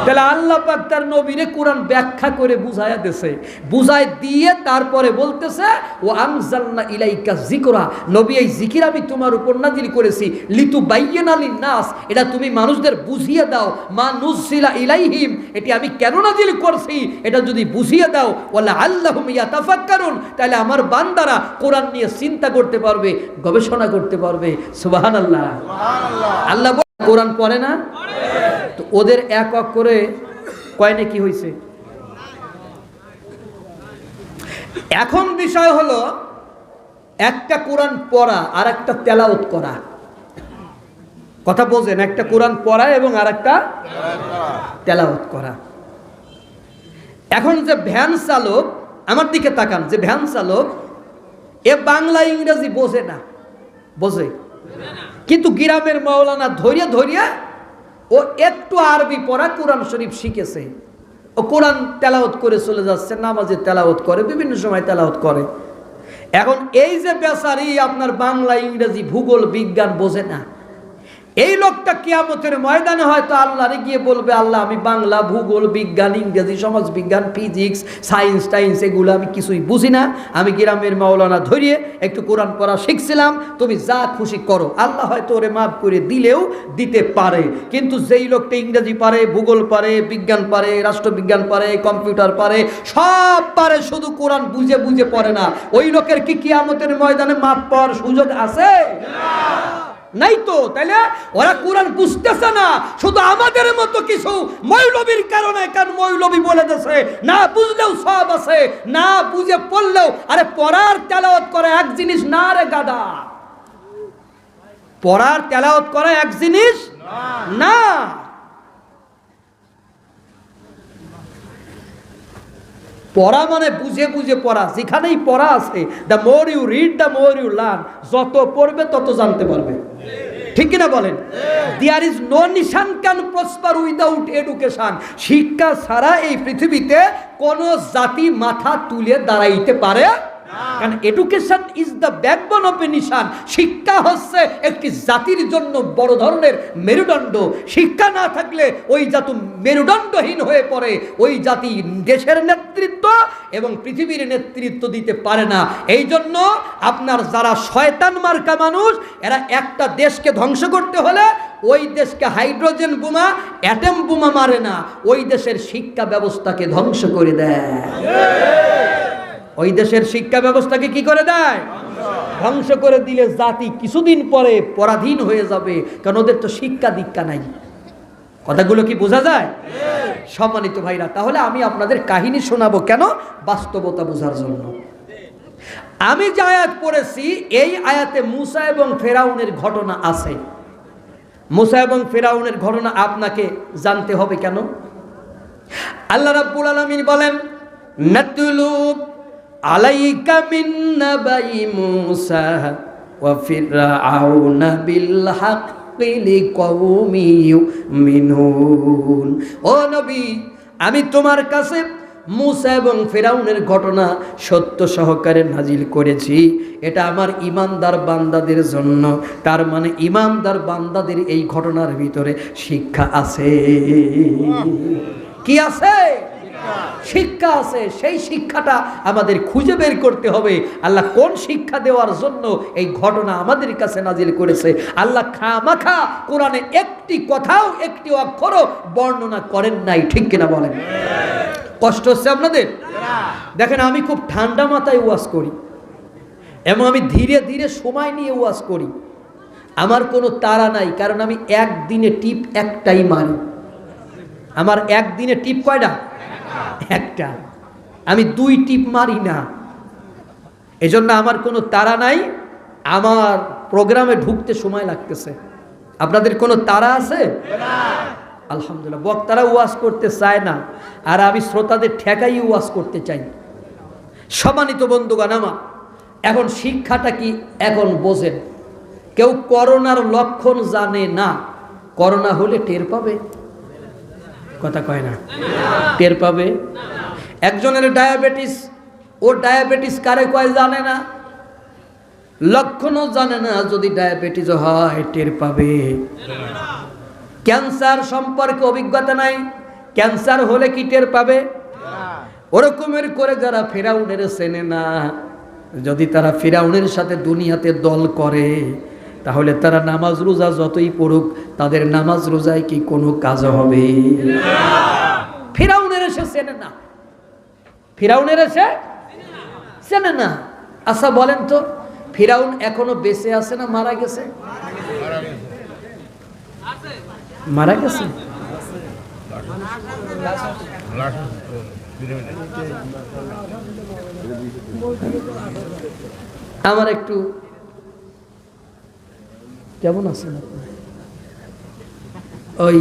তাহলে আল্লাহ পাক তার নবীরে কোরআন ব্যাখ্যা করে বুঝাইয়া দেছে, বুঝাই দিয়ে তারপরে বলতেছে ও আনজালনা ইলাইকা যিকরা, নবী এই জিকির আমি তোমার উপর নাজিল করেছি লিতুবাইয়িনা লিন-নাস, এটা তুমি মানুষদের বুঝিয়ে দাও। মা নুজিলা ইলাইহিম, এটি আমি কেন নাজিল করছি এটা যদি বুঝিয়ে দাও। ওয়ালা আল্লাহুম ইয়াতাফাক্কারুন, তাহলে আমার বান্দারা কোরআন নিয়ে চিন্তা করতে পারবে, গবেষণা করতে পারবে। সুবহানাল্লাহ। আল্লাহ কোরআন পড়ে না, তো ওদের এক এক করে কয়নে কি হয়েছে। এখন বিষয় হলো একটা কোরআন পড়া আর একটা তেলাওয়াত করা। কথা বোঝেন? একটা কোরআন পড়া এবং আর একটা তেলাওয়াত করা। এখন যে ভ্যান চালক, আমার দিকে তাকান, যে ভ্যান চালক এ বাংলা ইংরেজি বোঝে না, বোঝে কিন্তু গ্রামের মাওলানা ধরিয়া ধরিয়া ও একটু আরবি পড়া কোরআন শরীফ শিখেছে, ও কোরআন তেলাওয়াত করে চলে যাচ্ছে, নামাজে তেলাওয়াত করে, বিভিন্ন সময় তেলাওয়াত করে। এখন এই যে বেচারি আপনার বাংলা ইংরেজি ভূগোল বিজ্ঞান বোঝে না, এই লোকটা কিয়ামতের ময়দানে হয়তো আল্লাহরে গিয়ে বলবে আল্লাহ আমি বাংলা ভূগোল বিজ্ঞান ইংরেজি সমাজ বিজ্ঞান ফিজিক্স সায়েন্স টাইন্স এগুলো আমি কিছুই বুঝি না, আমি গ্রামের মাওলানা ধরিয়ে একটু কোরআন পড়া শিখছিলাম, তুমি যা খুশি করো। আল্লাহ হয়তো ওরে মাফ করে দিলেও দিতে পারে। কিন্তু যেই লোকটা ইংরেজি পারে, ভূগোল পারে, বিজ্ঞান পারে, রাষ্ট্রবিজ্ঞান পারে, কম্পিউটার পারে, সব পারে, শুধু কোরআন বুঝে বুঝে পড়ে না, ওই লোকের কি কিয়ামতের ময়দানে মাফ পাওয়ার সুযোগ আছে? নাই তো। তাইলে ওরা কোরআন বুঝতেছে না, শুধু আমাদের মতো কিছু মৌলবীর কারণে, কারণ মৌলবী বলে দিয়েছে না বুঝলেও সব আছে, না বুঝে পড়লেও। আরে পড়ার তেলাওয়াত করা এক জিনিস না রে গাদা, পড়ার তেলাওয়াত করা এক জিনিস না। পড়া মানে বুঝে বুঝে পড়া, যেখানেই পড়া আছে, the more you read the more you learn, যত পড়বে তত জানতে পারবে। ঠিক কিনা বলেন? There is no nation can prosper without education, শিক্ষা ছাড়া এই পৃথিবীতে কোন জাতি মাথা তুলে দাঁড়াইতে পারে। কারণ education is the backbone of a nation, শিক্ষা হচ্ছে একটি জাতির জন্য বড় ধরনের মেরুদণ্ড। শিক্ষা না থাকলে ওই জাতি মেরুদণ্ডহীন হয়ে পড়ে, ওই জাতি দেশের নেতৃত্ব এবং পৃথিবীর নেতৃত্ব দিতে পারে না। এই জন্য আপনার যারা শয়তান মার্কা মানুষ, এরা একটা দেশকে ধ্বংস করতে হলে ওই দেশকে হাইড্রোজেন বোমা অ্যাটম বোমা মারে না, ওই দেশের শিক্ষা ব্যবস্থাকে ধ্বংস করে দেয়। ওই দেশের শিক্ষা ব্যবস্থাকে কি করে দেয়? ধ্বংস করে দিলে জাতি কিছুদিন পরে পরাধীন হয়ে যাবে, কারণ ওদের তো শিক্ষা দীক্ষা নাই। কথাগুলো কি বোঝা যায়? সম্মানিত ভাইরা, তাহলে আমি আপনাদের কাহিনী শোনাবো কেন? বাস্তবতা বোঝার জন্য। আমি যে আয়াত পড়েছি এই আয়াতে মুসা এবং ফেরাউনের ঘটনা আছে। মুসা এবং ফেরাউনের ঘটনা আপনাকে জানতে হবে কেন? আল্লাহ রাব্বুল আলামিন বলেন নাতলু আলাইকা মিন নাবাই মুসা ওয়া ফিরআউনা বিল হাক্কি লিকাওমি ইউমিনুন। ও নবী, আমি তোমার কাছে মুসা এবং ফিরআউনের ঘটনা সত্য সহকারে নাজিল করেছি, এটা আমার ঈমানদার বান্দাদের জন্য। তার মানে ঈমানদার বান্দাদের এই ঘটনার ভিতরে শিক্ষা আছে। কি আছে? শিক্ষা আছে। সেই শিক্ষাটা আমাদের খুঁজে বের করতে হবে। আল্লাহ কোন শিক্ষা দেওয়ার জন্য এই ঘটনা আমাদের কাছে নাজিল করেছে। আল্লাহ খামাখা কোরআনে একটি কথাও একটি অক্ষরও বর্ণনা করেন নাই। ঠিক কিনা বলেন? কষ্ট হচ্ছে আপনাদের? দেখেন, আমি খুব ঠান্ডা মাথায় ওয়াজ করি এবং আমি ধীরে ধীরে সময় নিয়ে ওয়াজ করি। আমার কোনো তাড়া নাই, কারণ আমি একদিনে টিপ একটাই মারি। আমার একদিনে টিপ কয়টা? একটা। আমি 2 টিপ মারি না, এজন্য আমার কোনো তাড়া নাই। আমার প্রোগ্রামে ঢুকতে সময় লাগতেছে। আপনাদের কোনো তাড়া আছে? আলহামদুলিল্লাহ। বক্তারা ওয়াজ করতে চায় না, আর আমি শ্রোতাদের ঠেকাই ওয়াজ করতে চাই। সম্মানিত বন্ধুগণ আমার, এখন শিক্ষাটা কি এখন বোঝেন। কেউ করোনার লক্ষণ জানে না, করোনা হলে টের পাবে? কথা কয় না, টের পাবে। একজনের ডায়াবেটিস, ও ডায়াবেটিস কারে কয় জানে না, লক্ষণও জানে না, যদি ডায়াবেটিস হয় টের পাবে। ক্যান্সার সম্পর্কে অভিজ্ঞতা নাই, ক্যান্সার হলে কি টের পাবে? ওরকমের করে যারা ফিরাউনের চেনে না, যদি তারা ফিরাউনের সাথে দুনিয়াতে দল করে, তাহলে তারা নামাজ রোজা যতই পড়ুক, তাদের নামাজ রোজায় কি কোনো কাজ হবে? ফিরাউনের এসে চেনে না, ফিরাউনের এসে চেনে না। আচ্ছা বলেন তো, ফিরাউন এখনো বেঁচে আছে না মারা গেছে? মারা গেছে। আমার একটু কেমন আছেন আপনি? ওই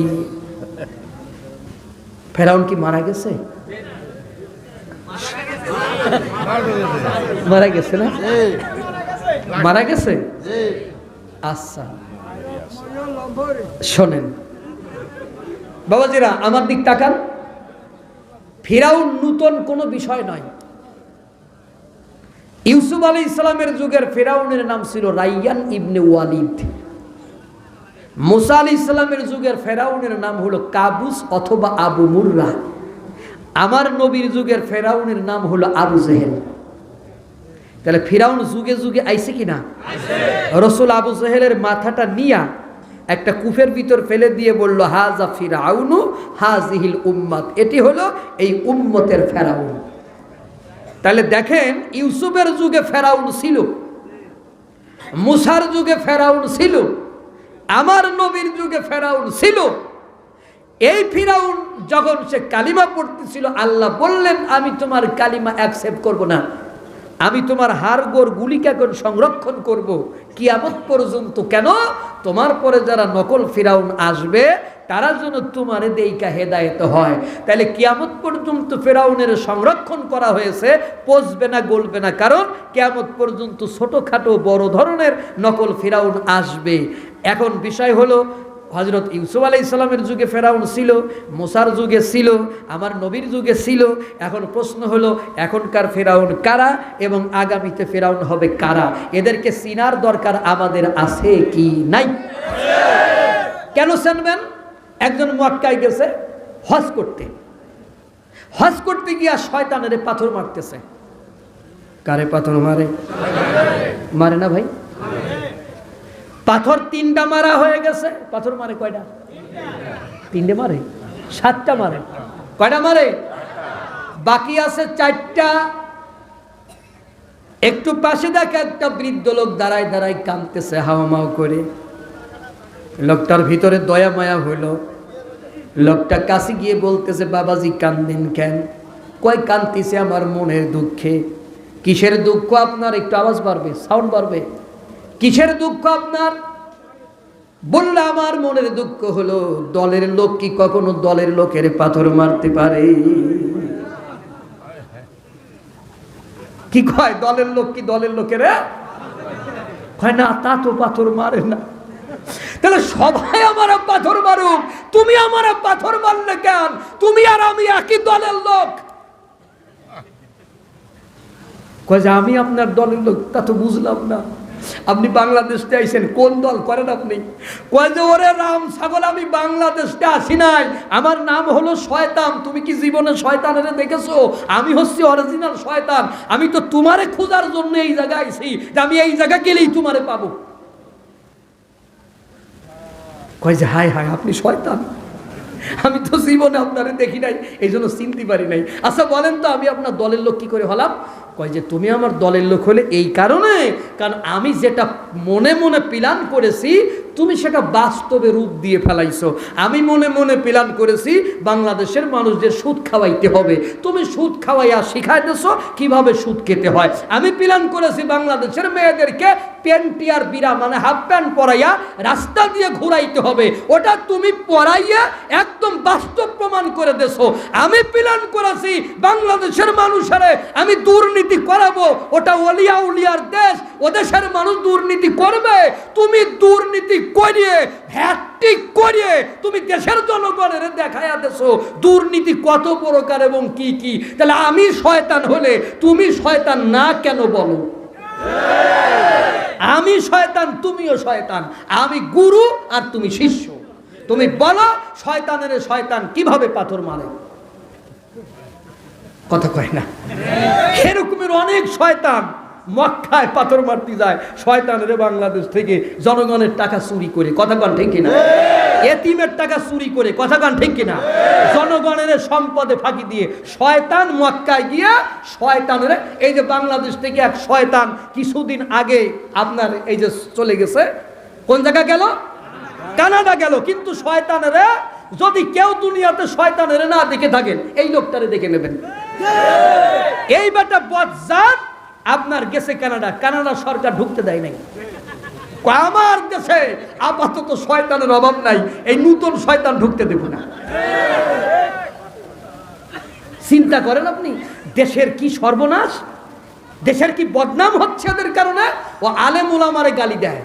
ফেরাউন কি মারা গেছে? মারা গেছে না? মারা গেছে। আচ্ছা শোনেন বাবাজিরা, আমার দিক তাকান। ফিরাউন নূতন কোনো বিষয় নয়। ইউসুফ আলাইহিস সালামের যুগের ফিরাউনের নাম ছিল রাইয়ান ইবনে ওয়ালিদ। মুসা আলাইহিস সালামের যুগের ফিরাউনের নাম হলো কাবুস অথবা আবু মুররা। আমার নবীর যুগের ফিরাউনের নাম হলো আবু জেহেল। তাহলে ফিরাউন যুগে যুগে আইছে কিনা? রাসূল আবু জেহেলের মাথাটা নিয়া একটা কূপের ভিতর ফেলে দিয়ে বলল, হাজা ফিরাউনু হাজিহিল উম্মাত, এটি হলো এই উম্মতের ফেরাউন। তাহলে দেখেন, ইউসুফের যুগে ফেরাউন ছিল, মুসার যুগে ফেরাউন ছিল, আমার নবীর যুগে ফেরাউন ছিল। এই ফিরাউন যখন সে কালিমা পড়তেছিল, আল্লাহ বললেন, আমি তোমার কালিমা অ্যাকসেপ্ট করব না, আমি তোমার হাড়গোড় গুলিকে এখন সংরক্ষণ করব কিয়ামত পর্যন্ত। কেন? তোমার পরে যারা নকল ফিরাউন আসবে, তারা যেন তোমার দেইকা হেদায়েত হয়। তাহলে কিয়ামত পর্যন্ত ফিরাউনের সংরক্ষণ করা হয়েছে, পচবে না, গলবে না। কারণ কিয়ামত পর্যন্ত ছোটখাটো বড় ধরনের নকল ফিরাউন আসবে। এখন বিষয় হলো, হযরত ইউসুফ আলাইহিস সালামের যুগে ফেরাউন ছিল, মুসার যুগে ছিল, আমার নবীর যুগে ছিল। এখন প্রশ্ন হলো, এখনকার ফেরাউন কারা এবং আগামীতে ফেরাউন হবে কারা? এদেরকে চিনার দরকার আমাদের আছে কি নাই? কেন চিনবেন? একজন মক্কায় গেছে হজ করতে, হজ করতে গিয়া শয়তানের পাথর মারতেছে। কারে পাথর মারে? মারে না ভাই? পাথর 3টা মারা হয়ে গেছে। পাথর মারে কয়টা? 3টে মারে, 7টা মারে। কয়টা মারে? বাকি আছে 4টা। একটু পাশে দেখে একটা বৃদ্ধ লোক দাঁড়ায় দাঁড়ায় কাঁদতেছে হাওমাও করে। লোকটার ভিতরে দয়া মায়া হইল। লোকটা কাছে গিয়ে বলতেছে, বাবাজি কান্দেন কেন? কয় কাঁদতেছে আমার মনের দুঃখে। কিসের দুঃখ আপনার? একটু আওয়াজ বাড়বে, সাউন্ড বাড়বে। কিসের দুঃখ আপনার? বললে, আমার মনের দুঃখ হলো, দলের লোক কি কখনো দলের লোকের পাথর মারতে পারে? কি কয়? দলের লোক কি দলের লোকের? কয় না, তা তো পাথর মারে না। তাহলে সবাই আমার পাথর মারুক, তুমি আমার পাথর মারলে কেন? তুমি আর আমি একই দলের লোক। কয় যে আমি আপনার দলের লোক, তা তো বুঝলাম না। আপনি বাংলাদেশে আইছেন, কোন দল করেন আপনি? কয় যে ওরে রাম ছাগল, আমি বাংলাদেশে আসি নাই, আমার নাম হলো শয়তান। তুমি কি জীবনে শয়তানের দেখেছো? আমি হচ্ছি অরিজিনাল শয়তান। আমি তো তোমারে খোঁজার জন্য এই জায়গায় আইছি, যে আমি এই জায়গা গেলেই তোমারে পাবো। কয় যে হায় হায়, আপনি শয়তান, আমি তো জীবনে আপনারে দেখি নাই, এই জন্য চিনতে পারি নাই। আচ্ছা বলেন তো, আমি আপনার দলের লোক কি করে হলাম? কয় যে তুমি আমার দলের লোক হলে এই কারণে, কারণ আমি যেটা মনে মনে প্ল্যান করেছি, তুমি সেটা বাস্তবে রূপ দিয়ে ফেলাইছো। আমি মনে মনে প্ল্যান করেছি বাংলাদেশের মানুষদের সুদ খাওয়াইতে হবে, তুমি সুদ খাওয়াইয়া শিখাই দিছো কিভাবে সুদ খেতে হয়। আমি প্ল্যান করেছি বাংলাদেশের মেয়েদেরকে প্যান্টি আর বিরা মানে হাফ প্যান্ট পরাইয়া রাস্তা দিয়ে ঘুরাইতে হবে, ওটা তুমি পরাইয়া একদম বাস্তব প্রমাণ করে দেছো। আমি প্ল্যান করেছি বাংলাদেশের মানুষের আমি দুর্নীতি করাবো, ওটা ওলিয়া উলিয়ার দেশ, ও দেশের মানুষ দুর্নীতি করবে। তুমি দুর্নীতি করিয়ে হ্যাট্রিক করিয়ে তুমি দেশের জনগণের দেখাইয়া দেছো দুর্নীতি কত প্রকার এবং কি কি। তাহলে আমি শয়তান হলে তুমি শয়তান না কেন বলো? আমি শয়তান, তুমিও শয়তান, আমি গুরু আর তুমি শিষ্য। তুমি বলো শয়তানের শয়তান কিভাবে পাথর মারে, কথা কয় না? এরকমের অনেক শয়তান মক্কায় পাথর মারতে যায়, শয়তানের বাংলাদেশ থেকে জনগণের টাকা চুরি করে, কথা কন ঠিক কিনা? এতিমের টাকা চুরি করে, কথা কন ঠিক কিনা? জনগণের সম্পদে ফাঁকি দিয়ে শয়তান মক্কায় গিয়া শয়তানের, এই যে বাংলাদেশ থেকে এক শয়তান কিছুদিন আগে আপনার এই যে চলে গেছে, কোন জায়গা গেল? কানাডা গেল। কিন্তু শয়তানের যদি কেউ দুনিয়াতে শয়তানের না দেখে থাকেন, এই লোকটারে দেখে নেবেন। এই বেটা বজ্জাত আপনার গেছে কানাডা, কানাডা সরকার ঢুকতে দেয় নাই। আমার দেশে আপাতত শয়তানের অভাব নাই, এই নতুন শয়তান ঢুকতে দেব না। চিন্তা করেন আপনি দেশের কি সর্বনাশ, দেশের কি বদনাম হচ্ছে এদের কারণে। ও আলেম উলামারে গালি দেয়,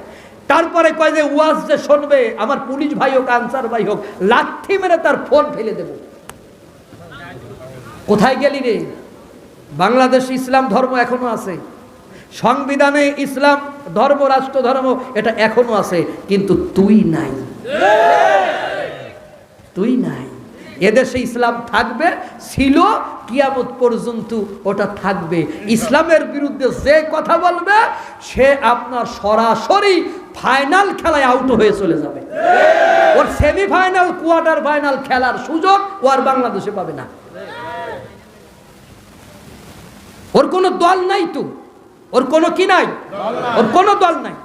তারপরে কয় যে ওয়াজ যে শুনবে আমার পুলিশ ভাই হোক আনসার ভাই হোক লাঠি মেরে তার ফোন ফেলে দেব। কোথায় গেলি রে? বাংলাদেশ ইসলাম ধর্ম এখনো আছে, সংবিধানে ইসলাম ধর্ম রাষ্ট্র ধর্ম এটা এখনো আছে, কিন্তু তুই নাই, তুই নাই। এদেশে ইসলাম থাকবে, ছিল কিয়ামত পর্যন্ত ওটা থাকবে। ইসলামের বিরুদ্ধে যে কথা বলবে সে আপনার সরাসরি ফাইনাল খেলায় আউট হয়ে চলে যাবে। ওর সেমিফাইনাল কোয়ার্টার ফাইনাল খেলার সুযোগ ও আর বাংলাদেশে পাবে না। ওর কোনো দল নাই, তো ওর কোনো কি নাই, ওর কোনো দল নাই।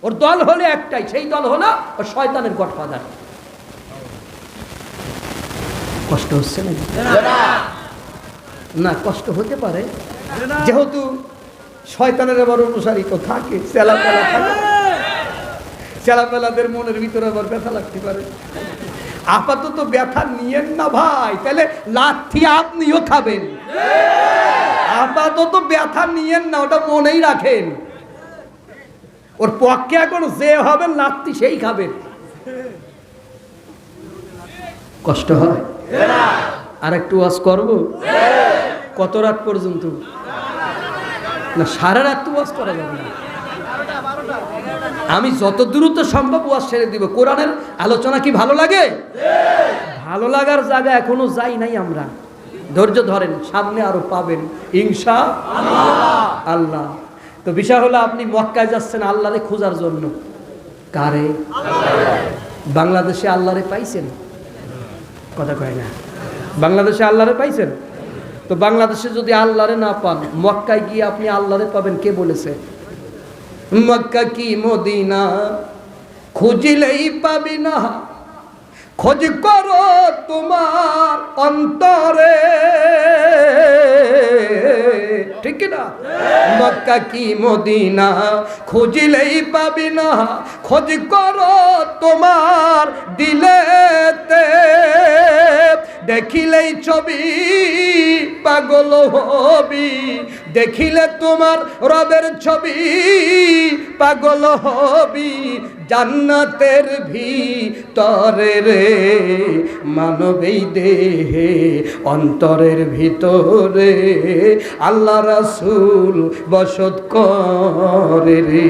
ওর দল হলে একটাই, সেই দল হলো ওর শয়তানের গডফাদার। কষ্ট হচ্ছে না? কষ্ট হতে পারে, যেহেতু শয়তানের আবার অনুসারী তো থাকে, চেলাপেলা থাকে, চেলাপেলাদের মনের ভিতরে আবার ব্যথা লাগতে পারে। আপাতত ব্যথা নিয়েন না ভাই, তাহলে লাঠি আপনিও খাবেন। আপাতত ব্যথা নিয়েন না, ওটা মনেই রাখেন। ওর পক্ষে এখন যে হবে লাঠি সেই খাবেন। কষ্ট হয়? আর একটু ওয়াজ করবো? কত রাত পর্যন্ত? না, সারা রাত তো ওয়াজ করা যাবে না। আমি যত দ্রুত সম্ভব ওয়াজ ছেড়ে দিব। কোরআনের আলোচনা কি ভালো লাগে? ভালো লাগার জায়গা এখনো যাই নাই আমরা। ধৈর্য ধরেন, সামনে আরো পাবেন ইনশাআল্লাহ। তো বিষয় হলো আপনি মক্কায় যাচ্ছেন আল্লাহরে খোঁজার জন্য। কারে? বাংলাদেশে আল্লাহরে পাইছেন? কথা কয় না। বাংলাদেশে আল্লাহরে পাইছেন? তো বাংলাদেশে যদি আল্লাহরে না পান, মক্কায় গিয়ে আপনি আল্লাহরে পাবেন কে বলেছে? মক্কা কি মদিনা খুঁজলেই পাবি না, খোঁজ করো তোমার অন্তরে, ঠিক না? মক্কা কি মদিনা খুঁজলেই পাবি না, খোঁজ করো তোমার দিলেতে, দেখিলেই ছবি পাগল হবি, দেখিলে তোমার রবের ছবি পাগল হবি, জান্নাতের ভিতরে রে মানবী দেহে অন্তরের ভিতরে আল্লাহ রাসূল বসত করে রে।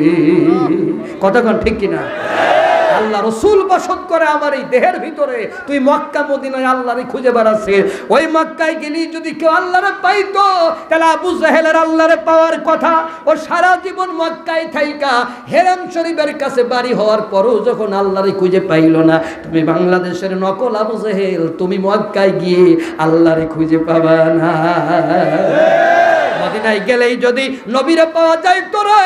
কতক্ষণ ঠিক কিনা? আল্লাহ রসুল বসত করে আমার এই দেহের ভিতরে। তুই মক্কা মদিনায় আল্লাহরে খুঁজে বেড়াচ্ছে, ওই মক্কায় গেলি যদি কেউ আল্লাহরে পাইতো তাহলে আবু জাহেলের আল্লাহরে পাওয়ার কথা। ও সারা জীবন মক্কায় থাইকা হেরাম শরীফের কাছে বাড়ি হওয়ার পরও যখন আল্লাহরে খুঁজে পাইল না, তুমি বাংলাদেশের নকল আবু জাহেল, তুমি মক্কায় গিয়ে আল্লাহরে খুঁজে পাবা না। মদিনায় গেলেই যদি নবীরে পাওয়া যায় তোরে,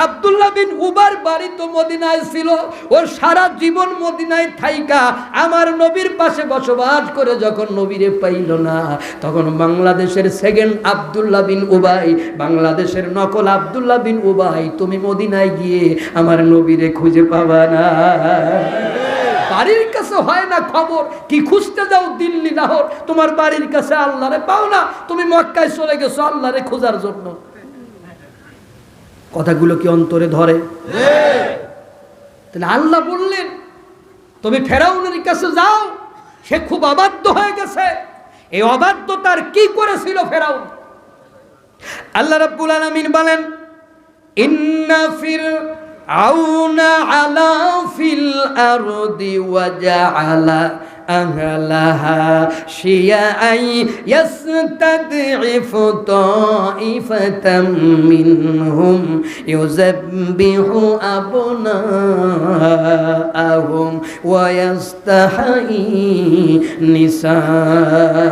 আব্দুল্লাহ বিন উবার বাড়ি তো মদিনায় ছিল, ও সারা জীবন মদিনায় থাইকা আমার নবীর পাশে বসবাস করে যখন নবীরে পাইল না, তখন বাংলাদেশের সেকেন্ড আব্দুল্লাহ বিন উবাই, বাংলাদেশের নকল আব্দুল্লাহ বিন উবাই, তুমি মদিনায় গিয়ে আমার নবীরে খুঁজে পাবা না। বাড়ির কাছে হয় না খবর, কি খুঁজতে যাও দিল্লি লাহোর, তোমার বাড়ির কাছে আল্লাহরে পাও না, তুমি মক্কায় চলে গেছো আল্লাহরে খোঁজার জন্য। কথাগুলো কি অন্তরে ধরে? তাহলে আল্লাহ বললেন তুমি ফেরাউনের কাছে যাও, সে খুব অবাধ্য হয়ে গেছে। এই অবাধ্যতার কি করেছিল ফেরাউন? আল্লাহ রাব্বুল আলামিন বলেন ইন্না ফিরআউনা আলা ফিল আরদি ওয়া জাআলা أهلها شيعا يستضعف طائفة منهم يذبح أبناءهم ويستحيي نساءهم।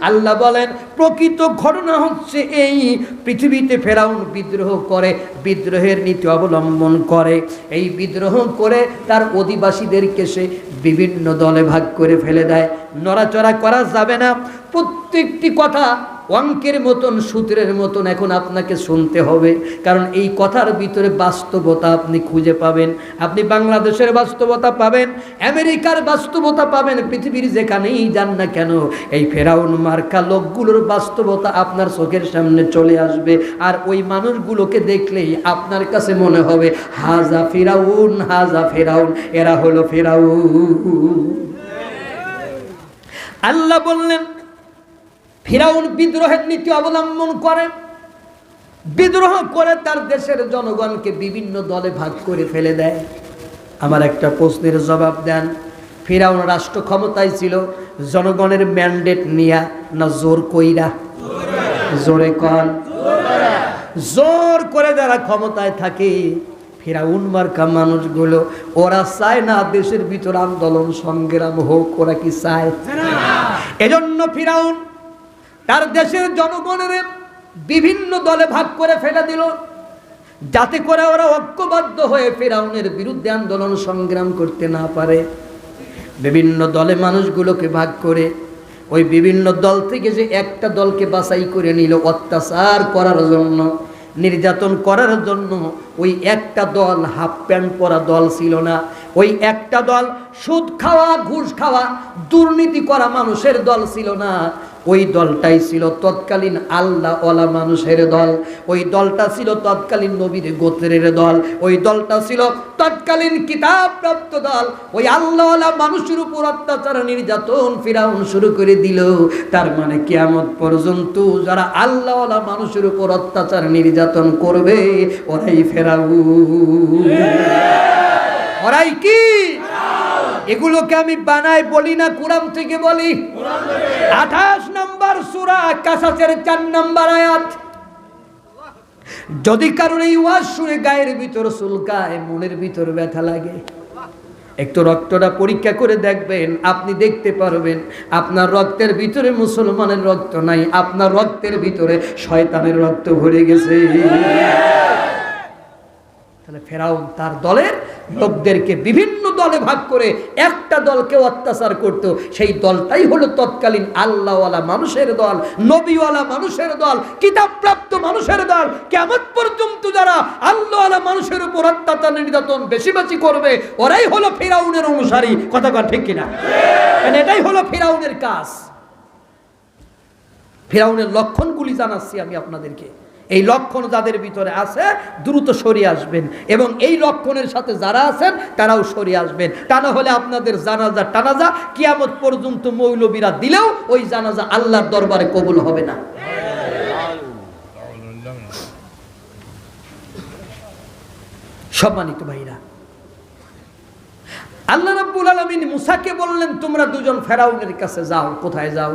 আল্লাহ বলেন প্রকৃত ঘটনা হচ্ছে এই, পৃথিবীতে ফেরাউন বিদ্রোহ করে, বিদ্রোহের নীতি অবলম্বন করে। এই বিদ্রোহ করে তার অধিবাসীদেরকে সে বিভিন্ন দলে ভাগ করে ফেলে দেয়। নড়াচড়া করা যাবে না। প্রত্যেকটি কথা অঙ্কের মতন, সূত্রের মতন এখন আপনাকে শুনতে হবে, কারণ এই কথার ভিতরে বাস্তবতা আপনি খুঁজে পাবেন। আপনি বাংলাদেশের বাস্তবতা পাবেন, আমেরিকার বাস্তবতা পাবেন, পৃথিবীর যেখানেই যান না কেন এই ফেরাউন মার্কা লোকগুলোর বাস্তবতা আপনার চোখের সামনে চলে আসবে। আর ওই মানুষগুলোকে দেখলেই আপনার কাছে মনে হবে হাজা ফিরাউন, হাজা ফেরাউন, এরা হলো ফেরাউন। আল্লাহ বললেন ফিরাউন বিদ্রোহের নীতি অবলম্বন করে, বিদ্রোহ করে তার দেশের জনগণকে বিভিন্ন দলে ভাগ করে ফেলে দেয়। আমার একটা প্রশ্নের জবাব দেন, ফিরাউন রাষ্ট্র ক্ষমতায় ছিল জনগণের ম্যান্ডেট নিয়া না জোর কইরা? জোরে কন। জোর করে যারা ক্ষমতায় থাকে ফিরাউন মার্কা মানুষগুলো, ওরা চায় না দেশের ভিতর আন্দোলন সংগ্রাম হোক, ওরা কি চায়? এজন্য ফিরাউন তার দেশের জনগণের বিভিন্ন দলে ভাগ করে ফেলে দিল, যাতে করে ওরা ঐক্যবদ্ধ হয়ে ফিরাউনের বিরুদ্ধে আন্দোলন সংগ্রাম করতে না পারে। বিভিন্ন দলে মানুষগুলোকে ভাগ করে ওই বিভিন্ন দল থেকে যে একটা দলকে বাছাই করে নিল অত্যাচার করার জন্য, নির্যাতন করার জন্য। ওই একটা দল হাফ প্যান্ট পরা দল ছিল না, ওই একটা দল সুদ খাওয়া, ঘুষ খাওয়া, দুর্নীতি করা মানুষের দল ছিল না। ওই দলটাই ছিল তৎকালীন আল্লাহ ওয়ালা মানুষের দল, ওই দলটা ছিল তৎকালীন নবীর গোত্রের দল, ওই দলটা ছিল তৎকালীন কিতাব প্রাপ্ত দল। ওই আল্লাহ ওয়ালা মানুষের উপর অত্যাচার নির্যাতন ফিরাউন শুরু করে দিল। তার মানে কিয়ামত পর্যন্ত যারা আল্লাহ ওয়ালা মানুষের উপর অত্যাচার নির্যাতন করবে ওরাই ফেরাউন। ওরাই কি? এগুলোকে আমি বানাই বলি না, কোরআন থেকে বলি। 28 নম্বর সূরা কাসাসের 4 নম্বর আয়াত। যদি কারণ এই ওয়াজ শুনে গায়ের ভিতর চুলকায়, মনের ভিতর ব্যথা লাগে, একটু রক্তটা পরীক্ষা করে দেখবেন, আপনি দেখতে পারবেন আপনার রক্তের ভিতরে মুসলমানের রক্ত নাই, আপনার রক্তের ভিতরে শয়তানের রক্ত ভরে গেছে। তাহলে ফেরাউন তার দলের লোকদেরকে বিভিন্ন দলে ভাগ করে একটা দলকে অত্যাচার করত। সেই দলটাই হলো তৎকালীন আল্লাহওয়ালা মানুষের দল, নবীওয়ালা মানুষের দল, কিতাবপ্রাপ্ত মানুষের দল। কিয়ামত পর্যন্ত যারা আল্লাহওয়ালা মানুষের উপর অত্যাচার নির্যাতন বেশি বেশি করবে ওরাই হলো ফিরাউনের অনুসারী। কথা কথা ঠিক কিনা? এটাই হলো ফিরাউনের কাজ। ফিরাউনের লক্ষণগুলি জানাচ্ছি আমি আপনাদেরকে। এই লক্ষণ যাদের ভিতরে আছে দ্রুত সরিয়ে আসবেন, এবং এই লক্ষণের সাথে যারা আছেন তারাও সরিয়ে আসবেন। তা না হলে আপনাদের জানাজা টানাজা কিয়ামত পর্যন্ত মৌলবীরা দিলেও ওই জানাজা আল্লাহর দরবারে কবুল হবে না। সম্মানিত ভাইরা, আল্লাহ রাব্বুল আলামিন মুসাকে বললেন তোমরা দুজন ফেরাউনের কাছে যাও। কোথায় যাও?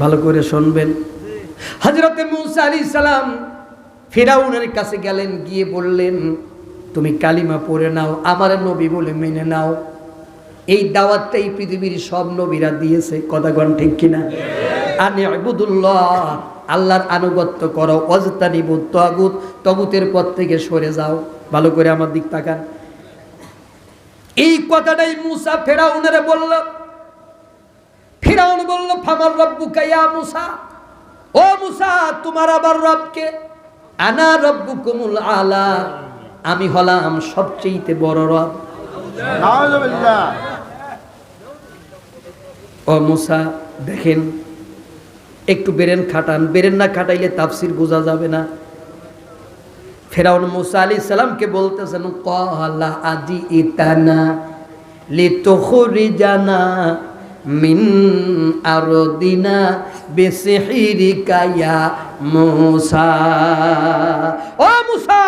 ভালো করে শুনবেন। হযরতে মুসা আলাইহিস সালাম ফিরাউনের কাছে গেলেন, গিয়ে বললেন তুমি কালিমা পড়ে নাও, আমার নবী বলে মেনে নাও। এই দাওয়াতটাই পৃথিবীর সব নবীরা দিয়েছে। কথা কোন ঠিক কিনা? আনি ইবুদুল্লাহ, আল্লাহর আনুগত্য করো, ওয়াজতানিবুত তাগুত, তাগুতের পথ থেকে সরে যাও। ভালো করে আমার দিক তাকান। এই কথাটাই মুসা ফেরাউনের বলল। ফিরাউন বলল, ফামার রব্বুকা ইয়া মুসা, ও মুসা তোমার আবার রবকে? আনা রব্বুকুমুল আলা, আমি হলাম সবচেয়ে বড় রব। নাউযুবিল্লাহ। ও মুসা দেখেন, একটু বেরেন খাটান, বেরেন না খাটাইলে তাফসির বোঝা যাবে না। ফেরাউন মুসা আলাইহিস সালামকে বলতেছেন, ক্বালা আজিতানা লিতুখরিজানা মিন আরদিনা বিসিহরিকা ইয়া মুসা। ও মুসা,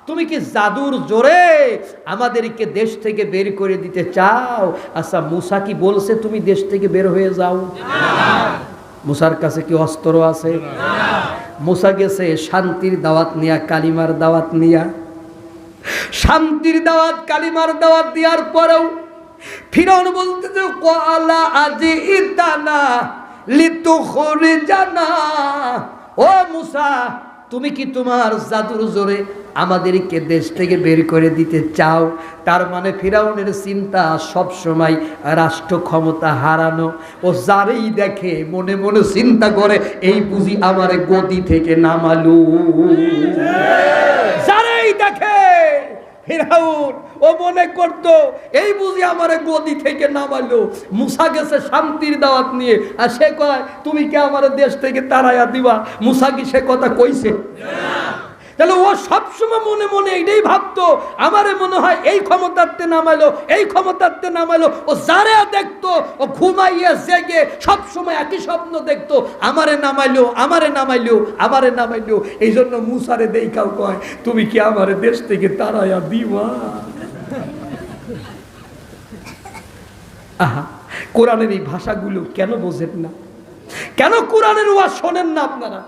তুমি কি জাদুর জোরে আমাদেরকে দেশ থেকে বের করে দিতে চাও? আচ্ছা, মুসা কি বলছে তুমি দেশ থেকে বের হয়ে যাও? মুসার কাছে কি অস্ত্র আছে? মুসা গেছে শান্তির দাওয়াত নিয়া, কালিমার দাওয়াত নিয়া। শান্তির দাওয়াত, কালিমার দাওয়াত দেওয়ার পরেও ফিরআউন বলতেছে, ক্বালা আজিতানা লিতুখরিজানা। ও মুসা, তুমি কি তোমার জাদুর জোরে আমাদেরকে দেশ থেকে বের করে দিতে চাও? তার মানে ফিরাউনের চিন্তা সব সময় রাষ্ট্র ক্ষমতা হারানো। ও যারেই দেখে মনে মনে চিন্তা করে, এই বুঝি আমার গদি থেকে নামালু। যারেই দেখে ফিরাউন ও মনে করতো, এই বুঝি আমার গদি থেকে নামালো। মুসা গেছে শান্তির দাওয়াত নিয়ে, আর সে কয় তুমি কি আমার দেশ থেকে তাড়াইয়া দিবা? মুসা কি সে কথা কইছে? তাহলে ও সবসময় মনে মনে এটাই ভাবতো, আমারে মনে হয় এই ক্ষমতার্থে নামালো, এই ক্ষমতার্থে নামালো। ও যারা দেখতো, ও ঘুমাইয়া জেগে সবসময় একই স্বপ্ন দেখতো, আমারে নামাইলো, আমারে নামাইলো, আমারে নামাইলো। এই জন্য মুসারে দেখাও কয়, তুমি কি আমার দেশ থেকে তাড়াইয়া দিবা? আহা, কোরআনের এই ভাষাগুলো কেন বোঝেন না? কেন কোরআনের ওয়াজ শোনেন না আপনারা?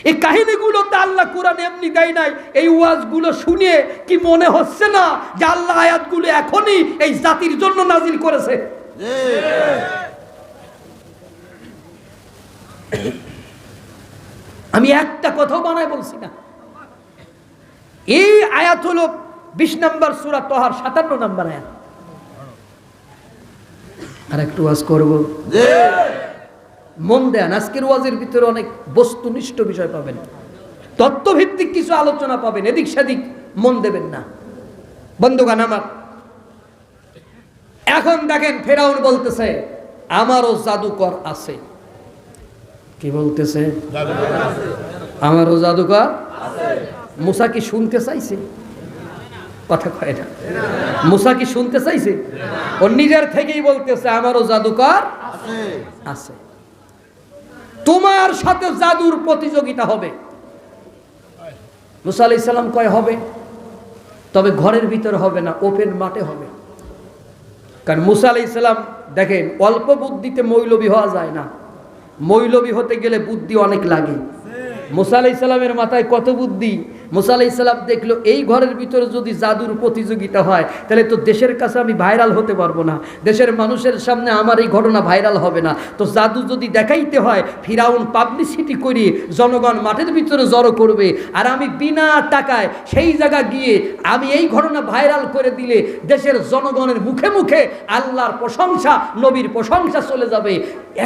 এই কাহিনীগুলোতে আল্লাহ কোরআন এমনি দেয় নাই। এই ওয়াজগুলো শুনিয়ে কি মনে হচ্ছে না যে আল্লাহ আয়াতগুলো এখনই এই জাতির জন্য নাজিল করেছে? আমি একটা কথাও বানায় বলছি না। এই আয়াত হলো 20 নম্বর সূরা তাহার 57 নম্বর আয়াত। আর একটু ওয়াজ করব, মন দেন। আজকের ওয়াজের ভিতরে অনেক বস্তুনিষ্ঠ বিষয় পাবেন, তত্ত্বভিত্তিক কিছু আলোচনা পাবেন, এদিক সেদিক মন দেবেন না। বন্ধুগণ আমার, এখন দেখেন ফেরাউন বলতেছে আমারও জাদুকর আছে। কি বলতেছে? আমারও জাদুকর আছে। মুসা কি শুনতে চাইছে? কথা কয় না। মুসা কি শুনতে চাইছে? ও নিজের থেকেই বলতেছে আমারও জাদুকর আছে। তোমার সাথে জাদুর প্রতিযোগিতা হবে। মুসা আলাইহিস সালাম কয় হবে, তবে ঘরের ভিতরে হবে না, ওপেন মাঠে হবে। কারণ মুসা আলাইহিস সালাম দেখেন, অল্প বুদ্ধিতে মৌলবী হওয়া যায় না। মৌলবী হতে গেলে বুদ্ধি অনেক লাগে। মুসা আলাইহিস সালামের মাথায় কত বুদ্ধি! মুসা আলাইহিস সালাম দেখলো এই ঘরের ভিতরে যদি জাদুর প্রতিযোগিতা হয়, তাহলে তো দেশের কাছে আমি ভাইরাল হতে পারবো না, দেশের মানুষের সামনে আমার এই ঘটনা ভাইরাল হবে না। তো জাদু যদি দেখাইতে হয়, ফিরাউন পাবলিসিটি করি জনগণ মাঠের ভিতরে জড়ো করবে, আর আমি বিনা টাকায় সেই জায়গা গিয়ে আমি এই ঘটনা ভাইরাল করে দিলে দেশের জনগণের মুখে মুখে আল্লাহর প্রশংসা, নবীর প্রশংসা চলে যাবে।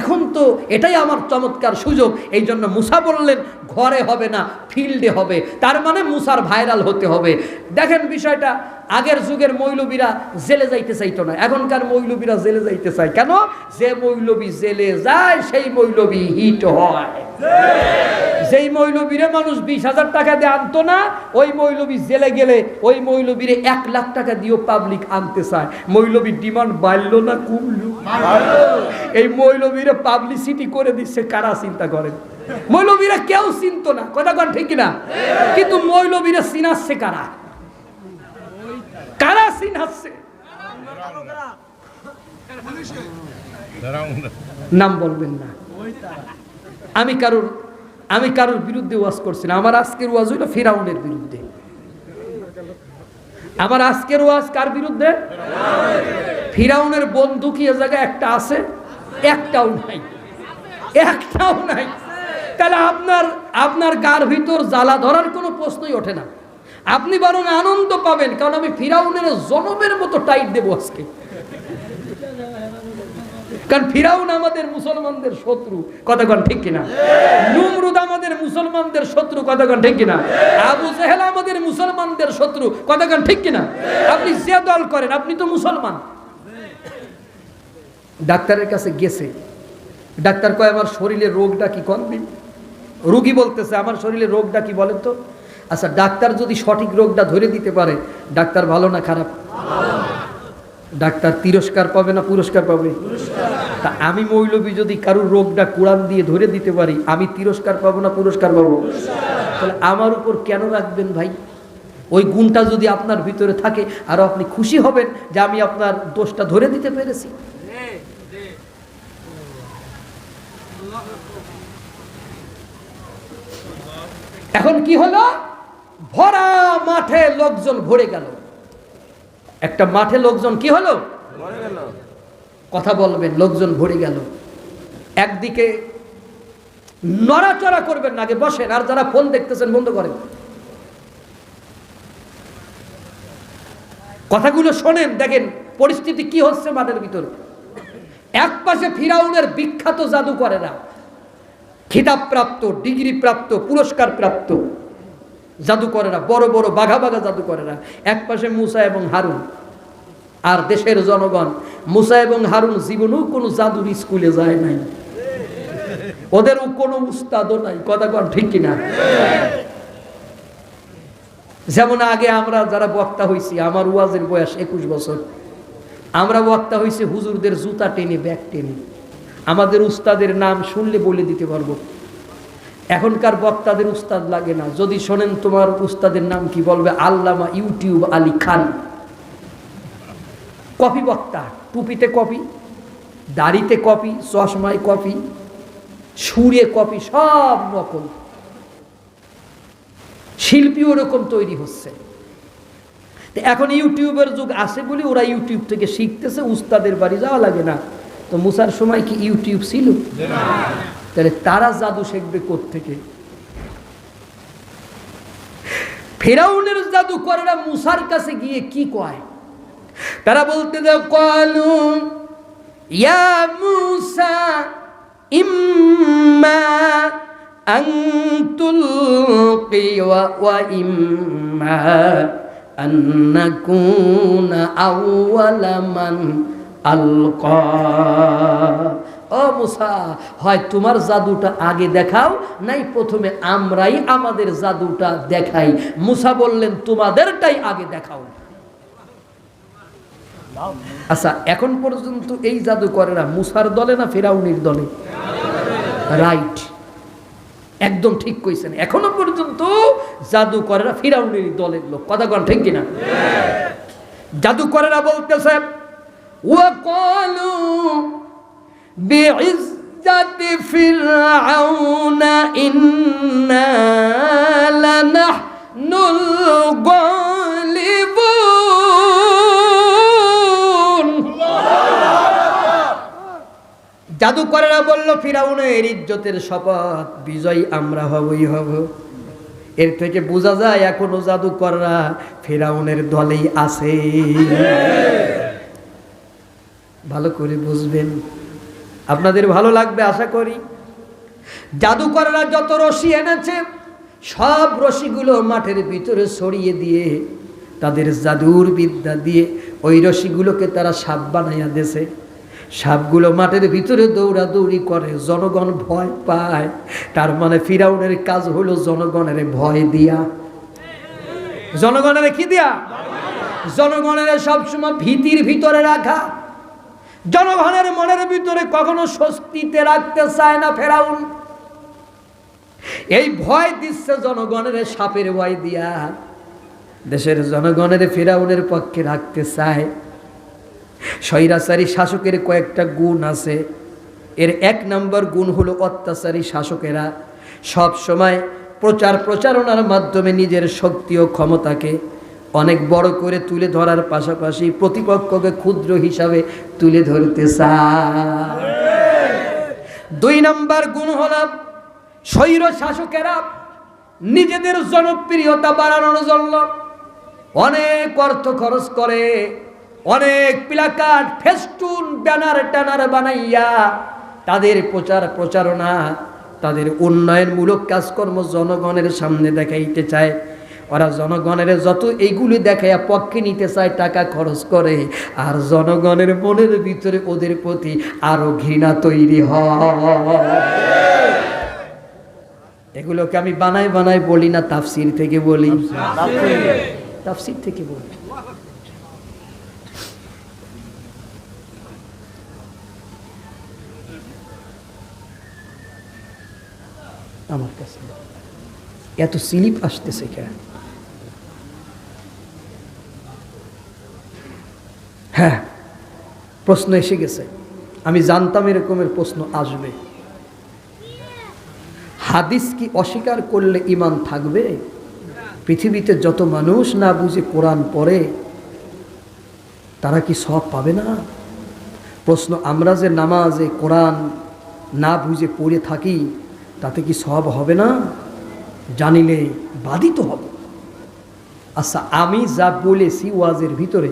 এখন তো এটাই আমার চমৎকার সুযোগ। এই জন্য মুসা বললেন ঘরে হবে না, ফিল্ডে হবে। তার মানে মুসার ভাইরাল হতে হবে। দেখেন বিষয়টা, আগের যুগের মৌলবীরা জেলে যাইতে চাইতো না, এখনকার মৌলবীরা জেলে যাইতে চায়। কেন? যে মৌলবী জেলে যায় সেই মৌলবী হিট হয়। যেই মৌলবীরে মানুষ 20,000 টাকা দিয়ে আনতো না, ওই মৌলবী জেলে গেলে ওই মৌলবীরে 1 লাখ টাকা দিয়েও পাবলিক আনতে চায়। মৌলবীর ডিমান্ড বাড়লো না কমলো? এই মৌলবীরে পাবলিসিটি করে দিচ্ছে কারা, চিন্তা করেন। মৌলবীরা কেউ চিনতো না, কথা কন ঠিক না? কিন্তু মৌলবীরা চিনাচ্ছে কারা? কারা চিনাচ্ছে? নাম বলবেন না। আমি কারোর বিরুদ্ধে ওয়াজ করছি না। আমার আজকের ওয়াজ হইল ফিরাউনের বিরুদ্ধে। আমার আজকের ওয়াজ কার বিরুদ্ধে? ফিরাউনের বন্ধু কি এ জায়গায় একটা আছে? একটাও নাই, একটাও নাই। তাহলে আপনার গার ভিতর জ্বালা ধরার কোনো প্রশ্নই ওঠে না। আপনি বরং আনন্দ পাবেন, কারণ আমি ফিরাউনের জনমের মতো টাইট দেবো আজকে। কারণ ফিরাউন আমাদের মুসলমানদের শত্রু, কতক্ষণ ঠিক কিনা? নমরুদ আমাদের মুসলমানদের শত্রু, কতক্ষণ ঠিক কিনা? আবু জেহেল আমাদের মুসলমানদের শত্রু, কতক্ষণ ঠিক কিনা? আপনি যে দল করেন, আপনি তো মুসলমান। ডাক্তারের কাছে গেছে, ডাক্তার কয় আমার শরীরে রোগটা কি করবি? রোগী বলতেছে আমার শরীরে রোগটা কি বলেন তো। আচ্ছা, ডাক্তার যদি সঠিক রোগটা ধরে দিতে পারে, ডাক্তার ভালো না খারাপ? ডাক্তার তিরস্কার পাবে না পুরস্কার পাবে? তা আমি মৌলবী যদি কারোর রোগটা কোরআন দিয়ে ধরে দিতে পারি, আমি তিরস্কার পাবো না পুরস্কার পাবো? তাহলে আমার উপর কেন রাখবেন ভাই? ওই গুণটা যদি আপনার ভিতরে থাকে, আরো আপনি খুশি হবেন যে আমি আপনার দোষটা ধরে দিতে পেরেছি। এখন কি হলো? ভরা মাঠে লোকজন ভরে গেল। একটা মাঠে লোকজন কি হলো? কথা বলবেন, লোকজন ভরে গেল। একদিকে নড়াচড়া করবেন না, আগে বসেন। আর যারা ফোন দেখতেছেন বন্ধ করেন, কথাগুলো শোনেন, দেখেন পরিস্থিতি কি হচ্ছে মাঠের ভিতরে। এক পাশে ফিরাউনের বিখ্যাত জাদুকরেরা, খিতাবপ্রাপ্ত, ডিগ্রি প্রাপ্ত, পুরস্কার প্রাপ্ত জাদুকরেরা, বড় বড় বাঘা বাঘা জাদুকরেরা। এক পাশে মুসা এবং হারুন। আর দেশের জনগণ, মুসা এবং হারুন জীবনেও কোনো জাদুর স্কুলে যায় নাই, ওদের কোনো উস্তাদও নাই, কথা কন ঠিক কিনা? যেমন আগে আমরা যারা বক্তা হইছি, আমার ওয়াজের বয়স 21 বছর, আমরা বক্তা হইছি হুজুরদের জুতা টেনে ব্যাগ টেনে। আমাদের উস্তাদের নাম শুনলে বলে দিতে পারবো। এখনকার বক্তাদের উস্তাদ লাগে না, যদি শোনেন তোমার উস্তাদের নাম কি, বলবে আল্লামা ইউটিউব আলী খান। কপি বক্তা, টুপিতে কপি, দাড়িতে কপি, চশমায় কপি, সুরে কপি, সব নকল। শিল্পী ওরকম তৈরি হচ্ছে। এখন ইউটিউবের যুগ আসে বলে ওরা ইউটিউব থেকে শিখতেছে, উস্তাদের বাড়ি যাওয়া লাগে না। তো মুসার সময় কি ইউটিউব ছিল? তাহলে তারা জাদু শিখবে কোত্থেকে? ফিরাউনের জাদুকরেরা মুসার কাছে গিয়ে কি কয়? তারা বলতে দাও, ক্বালু ইয়া মুসা ইম্মা আন তুলকি ওয়া ইম্মা আন নাকুনা আউওয়ালা মান আলকা। ও মুসা, হয় তোমার জাদুটা আগে দেখাও, নাই প্রথমে আমরাই আমাদের জাদুটা দেখাই। মুসা বললেন তোমাদেরটাই আগে দেখাও। আচ্ছা, এখন পর্যন্ত এই জাদুকরেরা মুসার দলে না ফিরাউনের দলে? রাইট, একদম ঠিক কইছেন। এখনো পর্যন্ত জাদুকরেরা ফিরাউনের দলের লোক, কথা কন ঠিক কিনা? জাদুকরেরা বলতেছে ওয়াকালু বিইজ্জাতি ফিরআউনা ইন্না লানাহনুল গালিবুন। জাদুকরেরা বলল ফিরাউনের ইজ্জতের শপথ, বিজয় আমরা হবই হব। এর থেকে বোঝা যায় এখনো জাদুকররা ফিরাউনের দলেই আছে। ভালো করে বুঝবেন, আপনাদের ভালো লাগবে আশা করি। জাদুকররা যত রশি এনেছে, সব রশিগুলো মাঠের ভিতরে ছড়িয়ে দিয়ে, তাদের জাদুর বিদ্যা দিয়ে ওই রশিগুলোকে তারা সাপ বানাইয়া দিয়েছে। সাপগুলো মাঠের ভিতরে দৌড়াদৌড়ি করে, জনগণ ভয় পায়। তার মানে ফিরাউনের কাজ হলো জনগণের ভয় দিয়া। জনগণের কি দিয়া? জনগণের সবসময় ভীতির ভিতরে রাখা। জনগণের মনের ভিতরে কখনো স্বস্তিতে রাখতে চায় না ফেরাউন। এই ভয় দিচ্ছে জনগণের, সাপের ভয় দিয়া দেশের জনগণের ফেরাউনের পক্ষে রাখতে চায়। স্বৈরাচারী শাসকের কয়েকটা গুণ আছে। এর 1 নম্বর গুণ হলো অত্যাচারী শাসকেরা সব সময় প্রচারণার মাধ্যমে নিজের শক্তি ও ক্ষমতাকে অনেক বড় করে তুলে ধরার পাশাপাশি প্রতিপক্ষকে ক্ষুদ্র হিসাবে তুলে ধরতে চায়। 2 নম্বর গুণ হলো স্বৈর শাসকেরা নিজেদের জনপ্রিয়তা বাড়ানোর জন্য অনেক অর্থ খরচ করে, অনেক প্লাকার্ড, ফেস্টুন, ব্যানার ট্যানার বানাইয়া তাদের প্রচারণা, তাদের উন্নয়নমূলক কাজকর্ম জনগণের সামনে দেখাইতে চায়। ওরা জনগণের যত এইগুলি দেখাইয়া পক্ষে নিতে চায় টাকা খরচ করে, আর জনগণের মনের ভিতরে ওদের প্রতি আরো ঘৃণা তৈরি হয়। এগুলোকে আমি বানাই বানাই বলি না, তাফসির থেকে বলি, তাফসির থেকে বলি। আমার কাছে এত স্লিপ আসতেছে কেন? হ্যাঁ, প্রশ্ন এসে গেছে, আমি জানতাম এরকমের প্রশ্ন আসবে। হাদিস কি অস্বীকার করলে ঈমান থাকবে? পৃথিবীতে যত মানুষ না বুঝে কোরআন পড়ে তারা কি সওয়াব পাবে না? প্রশ্ন, আমরা যে নামাজে কোরআন না বুঝে পড়ে থাকি তাতে কি সওয়াব হবে না? জানিলে বাধিত হব। আচ্ছা, আমি যা বলেছি ওয়াজের ভিতরে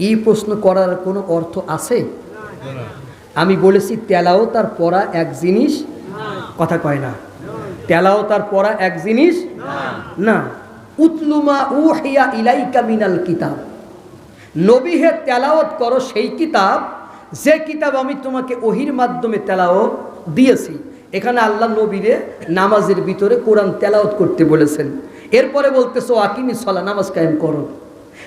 এই প্রশ্ন করার কোনো অর্থ আছে? আমি বলেছি তেলাওয়াত আর পড়া এক জিনিস, কথা কয় না। তেলাওয়াত আর পড়া এক জিনিস না। উতলুমা উহিয়া ইলাইকা মিনাল কিতাব, নবী হে তেলাওয়াত করো সেই কিতাব যে কিতাব আমি তোমাকে ওহির মাধ্যমে তেলাওয়াত দিয়েছি। এখানে আল্লাহ নবীরে নামাজের ভিতরে কোরআন তেলাওয়াত করতে বলেছেন। এরপরে বলতেছো আকিমিস সালাহ, নামাজ কায়েম করো।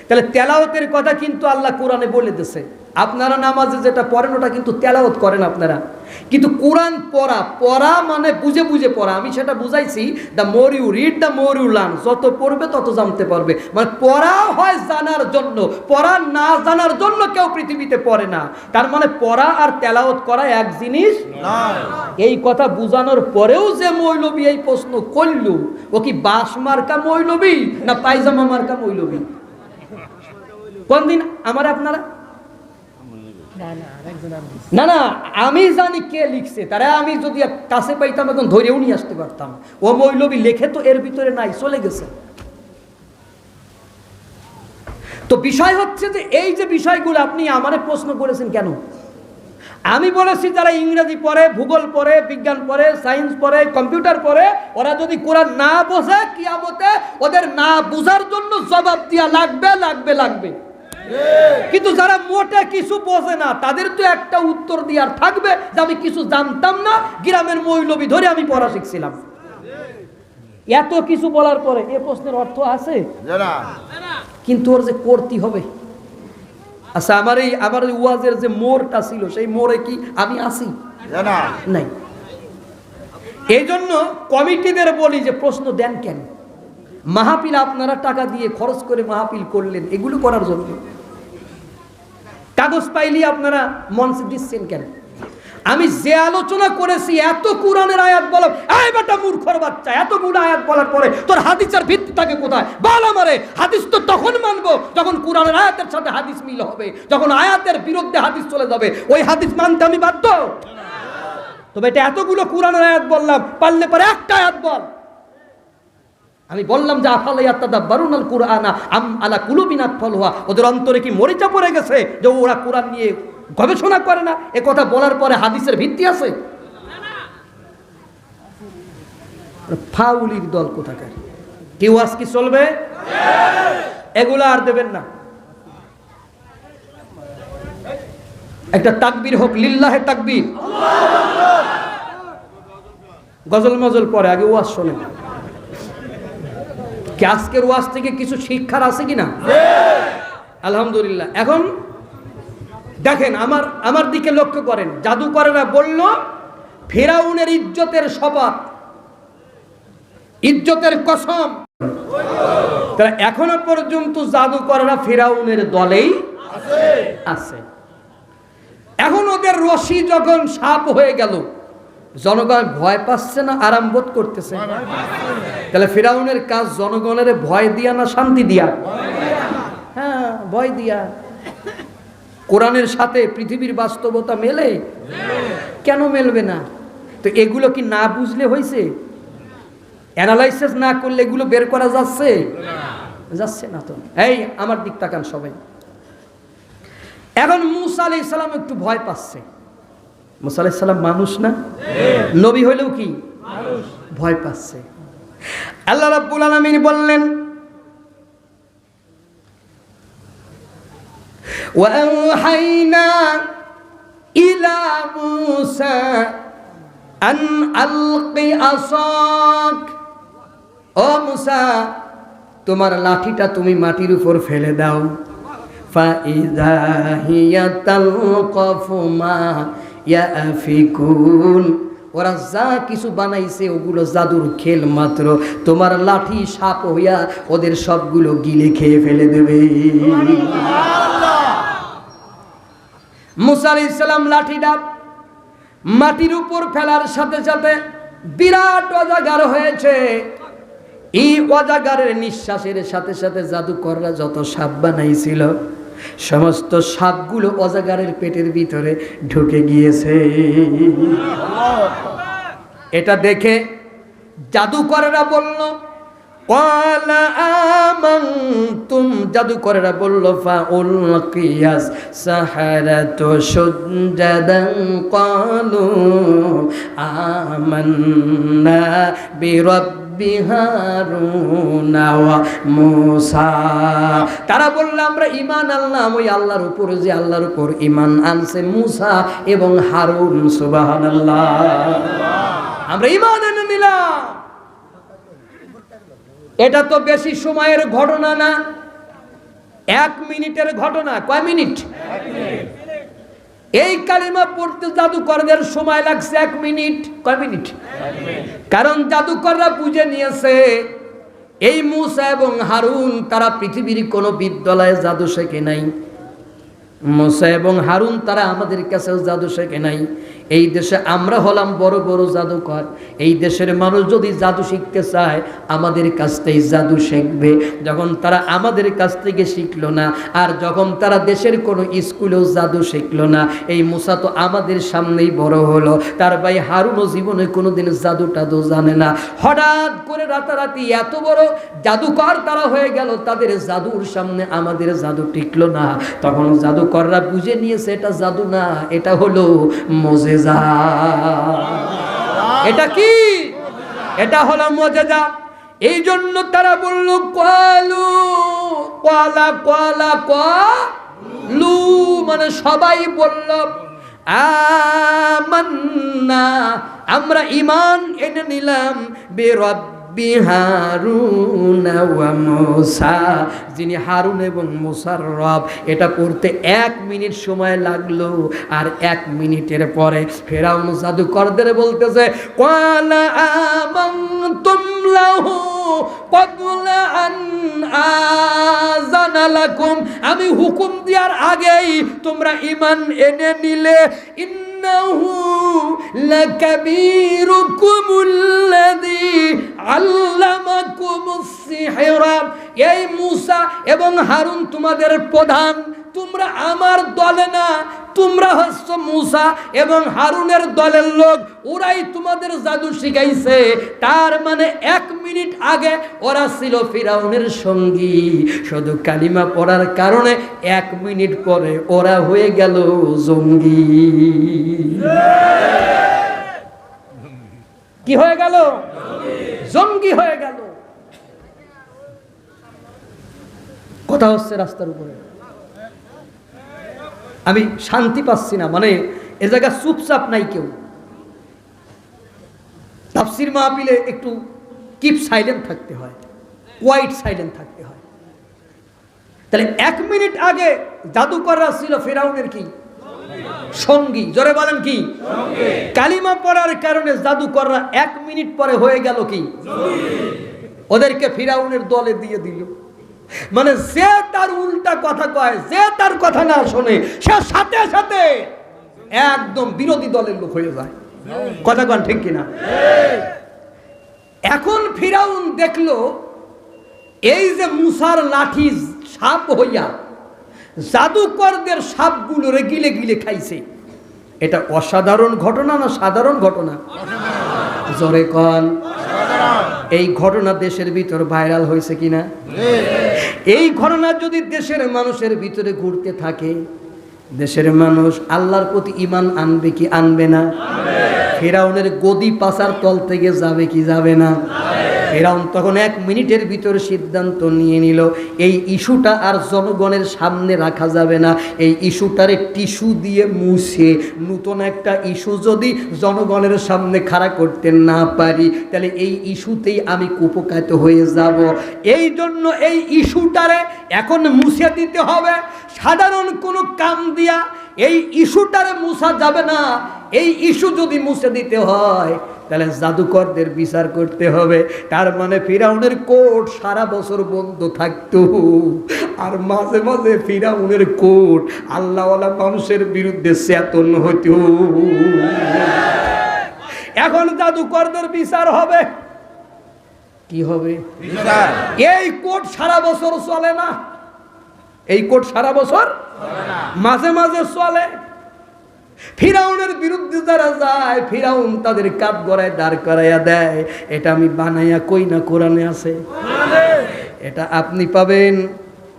তাহলে তেলাওয়াতের কথা কিন্তু আল্লাহ কোরআনে বলে দিয়েছে। আপনারা নামাজে যেটা পড়েন ওটা কিন্তু তেলাওয়াত করেন আপনারা, কিন্তু কোরআন পড়া মানে বুঝে বুঝে পড়া। আমি সেটা বুঝাইছি, the more you read the more you learn. যত পড়বে তত জানতে পারবে। মানে পড়া হয় জানার জন্য, পড়া না জানার জন্য কেউ পৃথিবীতে পড়ে না। তার মানে পড়া আর তেলাওয়াত করা এক জিনিস না। এই কথা বুঝানোর পরেও যে মৌলবী এই প্রশ্ন করল, ও কি বাস মার্কা মৌলবী না পায়জামা মার্কা মৌলবী? কোন দিন আমার আপনারা না না, আমি জানি কে লিখছে, তারা আমি যদি কাছে পাইতাম এখন ধরেও নিয়ে আসতে পারতাম। ও মৌলবী লেখে তো এর ভিতরে নাই, চলে গেছে। তো বিষয় হচ্ছে যে এই যে বিষয়গুলো আপনি আমারে প্রশ্ন করেছেন কেন? আমি বলেছি যারা ইংরেজি পড়ে, ভূগোল পড়ে, বিজ্ঞান পড়ে, সায়েন্স পড়ে, কম্পিউটার পড়ে, ওরা যদি কোরআন না বোঝে কিয়ামতে ওদের না বুঝার জন্য জবাব দিয়া লাগবে লাগবে লাগবে। কিন্তু যারা মোটে কিছু বোঝে না তাদের তো একটা উত্তর দেওয়ার থাকবে যে আমি কিছু জানতাম না, গ্রামের মৌলবী ধরে আমি পড়া শিখছিলাম। এত কিছু বলার পরে এ প্রশ্নের অর্থ আছে? কিন্তু ওর যে করতে হবে। আচ্ছা, আমার এই ওয়াজের যে মোড়টা ছিল সেই মোড়ে কি আমি আছি? নাই। এই জন্য কমিটিদের বলি যে প্রশ্ন দেন কেন? মাহফিল আপনারা টাকা দিয়ে খরচ করে মাহফিল করলেন এগুলো করার জন্য, কাগজ পাইলি আপনারা মঞ্চে দিচ্ছেন কেন? আমি যে আলোচনা করেছি এত কোরআনের আয়াত বলো, এই বেটা মূর্খর বাচ্চা, এতগুলো আয়াত বলার পরে তোর হাদিসের ভিত্তি থাকে কোথায়? বল আমারে। হাদিস তো তখন মানবো যখন কোরআনের আয়াতের সাথে হাদিস মিল হবে। যখন আয়াতের বিরুদ্ধে হাদিস চলে যাবে ওই হাদিস মানতে আমি বাধ্য। তবে এটা এতগুলো কোরআনের আয়াত বললাম, পারলে পরে একটা আয়াত বল। আমি বললাম যে আফালা ইয়াতাদাব্বারুনাল কুরআনা আম আলা কুলুবিন আকফালুহা, ওদের অন্তরে কি মরিচা পড়ে গেছে যে ওরা কোরআন নিয়ে গবেষণা করে না? এ কথা বলার পরে হাদিসের ভিত্তি আছে? ফাউলির দল কোথাকার। কেউ আজকে চলবে? এগুলো আর দেবেন না। একটা তাকবীর হোক, লিল্লাহে তাকবীর। গজল মজল পরে, আগে ওয়াজ শোনেন। কি আজকের ওয়াজ থেকে কিছু শিক্ষার আছে কিনা? আলহামদুলিল্লাহ। এখন দেখেন, আমার দিকে লক্ষ্য করেন। জাদুকরেরা বলল ফিরাউনের ইজ্জতের শপথ, ইজ্জতের কসম। তারা এখনো পর্যন্ত জাদুকরেরা ফিরাউনের দলেই আছে। এখন ওদের রশি যখন সাপ হয়ে গেল, জনগণ ভয় পাচ্ছে না আরাম বোধ করতেছে? তাহলে ফিরাউনের কাজ জনগণের ভয় দিয়া না শান্তি দিয়া? হ্যাঁ, ভয় দিয়া। কোরআনের সাথে পৃথিবীর বাস্তবতা মেলে? কেন মেলবে না? তো এগুলো কি না বুঝলে হয়েছে? অ্যানালাইসিস না করলে এগুলো বের করা যাচ্ছে যাচ্ছে না তো। এই আমার দিক তাকান সবাই। এখন মুসা আলাইহিস সালাম একটু ভয় পাচ্ছে। মুসা আলাইহিস সালাম মানুষ না, নবী হইলেও কি মানুষ, ভয় পাচ্ছে। আল্লাহ রাব্বুল আলামিন বললেন, ওয়া আওহাইনা ইলা মুসা আন আলকি আসাক, ও মুসা তোমার লাঠিটা তুমি মাটির উপর ফেলে দাও। ফাইযা হিয়া তালকাফু মা ইয়াফিকুন, ওরা যা কিছু বানাইছে ওগুলো জাদুর খেল মাত্র, তোমার লাঠি সাপ হইয়া ওদের সবগুলো গিলে খেয়ে ফেলে দেবে। মুসা আলাইহিস সালাম লাঠিটা মাটির উপর ফেলার সাথে সাথে বিরাট অজাগার হয়েছে। এই অজাগারের নিঃশ্বাসের সাথে সাথে জাদুকররা যত সাপ বানাইছিল সমস্ত সাপগুলো অজাগারের পেটের ভিতরে ঢুকে গিয়েছে। এটা দেখে জাদুকরেরা বলল, ক্বালা আমানতুম, জাদুকরেরা বলল, ফাউলকিয়াস সাহারাতু সুজদান ক্বালু আমান্না বিরাব্বি হারুনা ওয়া মূসা। তারা বলল আমরা ঈমান আনলাম ওই আল্লাহর উপর যে আল্লাহর উপর ঈমান আনছে মূসা এবং হারুন। সুবহানাল্লাহ, আমরা ঈমান এনে নিলাম। এটা তো বেশি সময়ের ঘটনা না, 1 মিনিটের ঘটনা। কয় মিনিট? এই কালিমা পড়তে জাদুকরদের সময় লাগছে 1 মিনিট। কয় মিনিট? কারণ জাদুকররা বুঝে নিয়েছে এই মূসা এবং হারুন তারা পৃথিবীর কোনো বিদ্যালয়ে জাদু শেখে নাই। মূসা এবং হারুন তারা আমাদের কাছেও জাদু শেখে নাই। এই দেশে আমরা হলাম বড় বড় জাদুকর। এই দেশের মানুষ যদি জাদু শিখতে চায় আমাদের কাছ থেকে জাদু শিখবে। যখন তারা আমাদের কাছ থেকে শিখলো না, আর যখন তারা দেশের কোনো স্কুলেও জাদু শিখলো না, এই মূসা তো আমাদের সামনেই বড় হলো। তার ভাই হারুনও জীবনে কোনোদিন জাদু টাদু জানে না। হঠাৎ করে রাতারাতি এত বড় জাদুকর তারা হয়ে গেল, তাদের জাদুর সামনে আমাদের জাদু টিকলো না। তখন জাদুকররা বুঝে নিয়েছে এটা জাদু না, এটা হলো মুজিজা। এটা কি? এটা হলো মুজিজা। এই জন্য তারা বলল ক্বালু, ক্বালা ক্বালা ক্বালু, মানে সবাই বলল আমান্না, আমরা ঈমান এনে নিলাম বিরাব্বি হারুনা ওয়া মূসা, যিনি হারুন এবং মূসার রব। এটা পড়তে 1 মিনিট সময় লাগলো। আর 1 মিনিটের পরে ফেরাউন জাদুকরদের বলতেছে, ক্বালা আমানতুম লাহু ক্বাবলা আন আযানা লাকুম, আমি হুকুম দেওয়ার আগেই তোমরা ঈমান এনে নিলে। ইন্নাহু লাকাবীরুকুমুল্লাযী আল্লামাকুমুস সিহরা, এই মূসা এবং হারুন তোমাদের প্রধান, তোমরা আমার দলে না, তোমরা হচ্ছ মূসা এবং হারুনের দলের লোক, ওরাই তোমাদের জাদু শিখাইছে। তার মানে 1 মিনিট আগে ওরা ছিল ফিরাউনের সঙ্গী, শুধু কালিমা পড়ার কারণে 1 মিনিট পরে ওরা হয়ে গেল জঙ্গি। কি হয়ে গেল? জঙ্গি হয়ে গেল। কথা হচ্ছে রাস্তার উপরে, আমি শান্তি পাচ্ছি না। মানে এ জায়গা চুপচাপ নাই কেউ। তাফসীর মাহফিলে একটু কিপ সাইলেন্ট থাকতে হয়, কোয়াইট সাইলেন্ট থাকতে হয়। তাহলে 1 মিনিট আগে জাদুকররা ছিল ফিরাউনের কি সঙ্গী। জোরে বলেন কি? কালিমা পড়ার কারণে জাদুকররা 1 মিনিট পরে হয়ে গেল কি? ওদেরকে ফিরাউনের দলে দিয়ে দিল। মানে যে তার উল্টা কথা কয়, যে তার কথা না শোনে, সে সাথে সাথে একদম বিরোধী দলের লোক হয়ে যায়। কথা কন ঠিক কিনা? এখন ফিরাউন দেখলো এই যে মূসার লাঠি সাপ হইয়া জাদুকরদের সাপগুলোরে গিলে গিলে খাইছে, এটা অসাধারণ ঘটনা না সাধারণ ঘটনা? জোরে কন। এই ঘটনা দেশের ভিতর ভাইরাল হয়েছে কিনা? এই ঘটনা যদি দেশের মানুষের ভিতরে ঘুরতে থাকে, দেশের মানুষ আল্লাহর প্রতি ঈমান আনবে কি আনবে না? ফিরাউনের গদি পাছার তল থেকে যাবে কি যাবে না? ফিরাউন তখন 1 মিনিটের ভিতরে সিদ্ধান্ত নিয়ে নিল, এই ইস্যুটা আর জনগণের সামনে রাখা যাবে না। এই ইস্যুটারে টিস্যু দিয়ে মুছে নতুন একটা ইস্যু যদি জনগণের সামনে খাড়া করতে না পারি, তাহলে এই ইস্যুতেই আমি কুপকাত হয়ে যাব। এই জন্য এই ইস্যুটারে এখন মুছে দিতে হবে। সাধারণ কোনো কাম দিয়া এই ইস্যুটারে মুছা যাবে না। এই ইস্যু যদি মুছে দিতে হয়, তাহলে জাদুকরদের বিচার করতে হবে। তার মানে ফিরাউনের কোর্ট সারা বছর বন্ধ থাকতো, আর মাঝে মাঝে ফিরাউনের কোর্ট আল্লাহওয়ালা মানুষের বিরুদ্ধে চেতন হতো। এখন জাদুকরদের বিচার হবে। কি হবে? এই কোর্ট সারা বছর চলে না। এই কোর্ট সারা বছর মাঝে মাঝে চলে। ফিরাউনের বিরুদ্ধে যারা যায়, ফিরাউন তাদের কাঠ গড়ায় দাঁড় করাইয়া দেয়। এটা আমি বানাইয়া কই না, কোরআনে আছে। এটা আপনি পাবেন।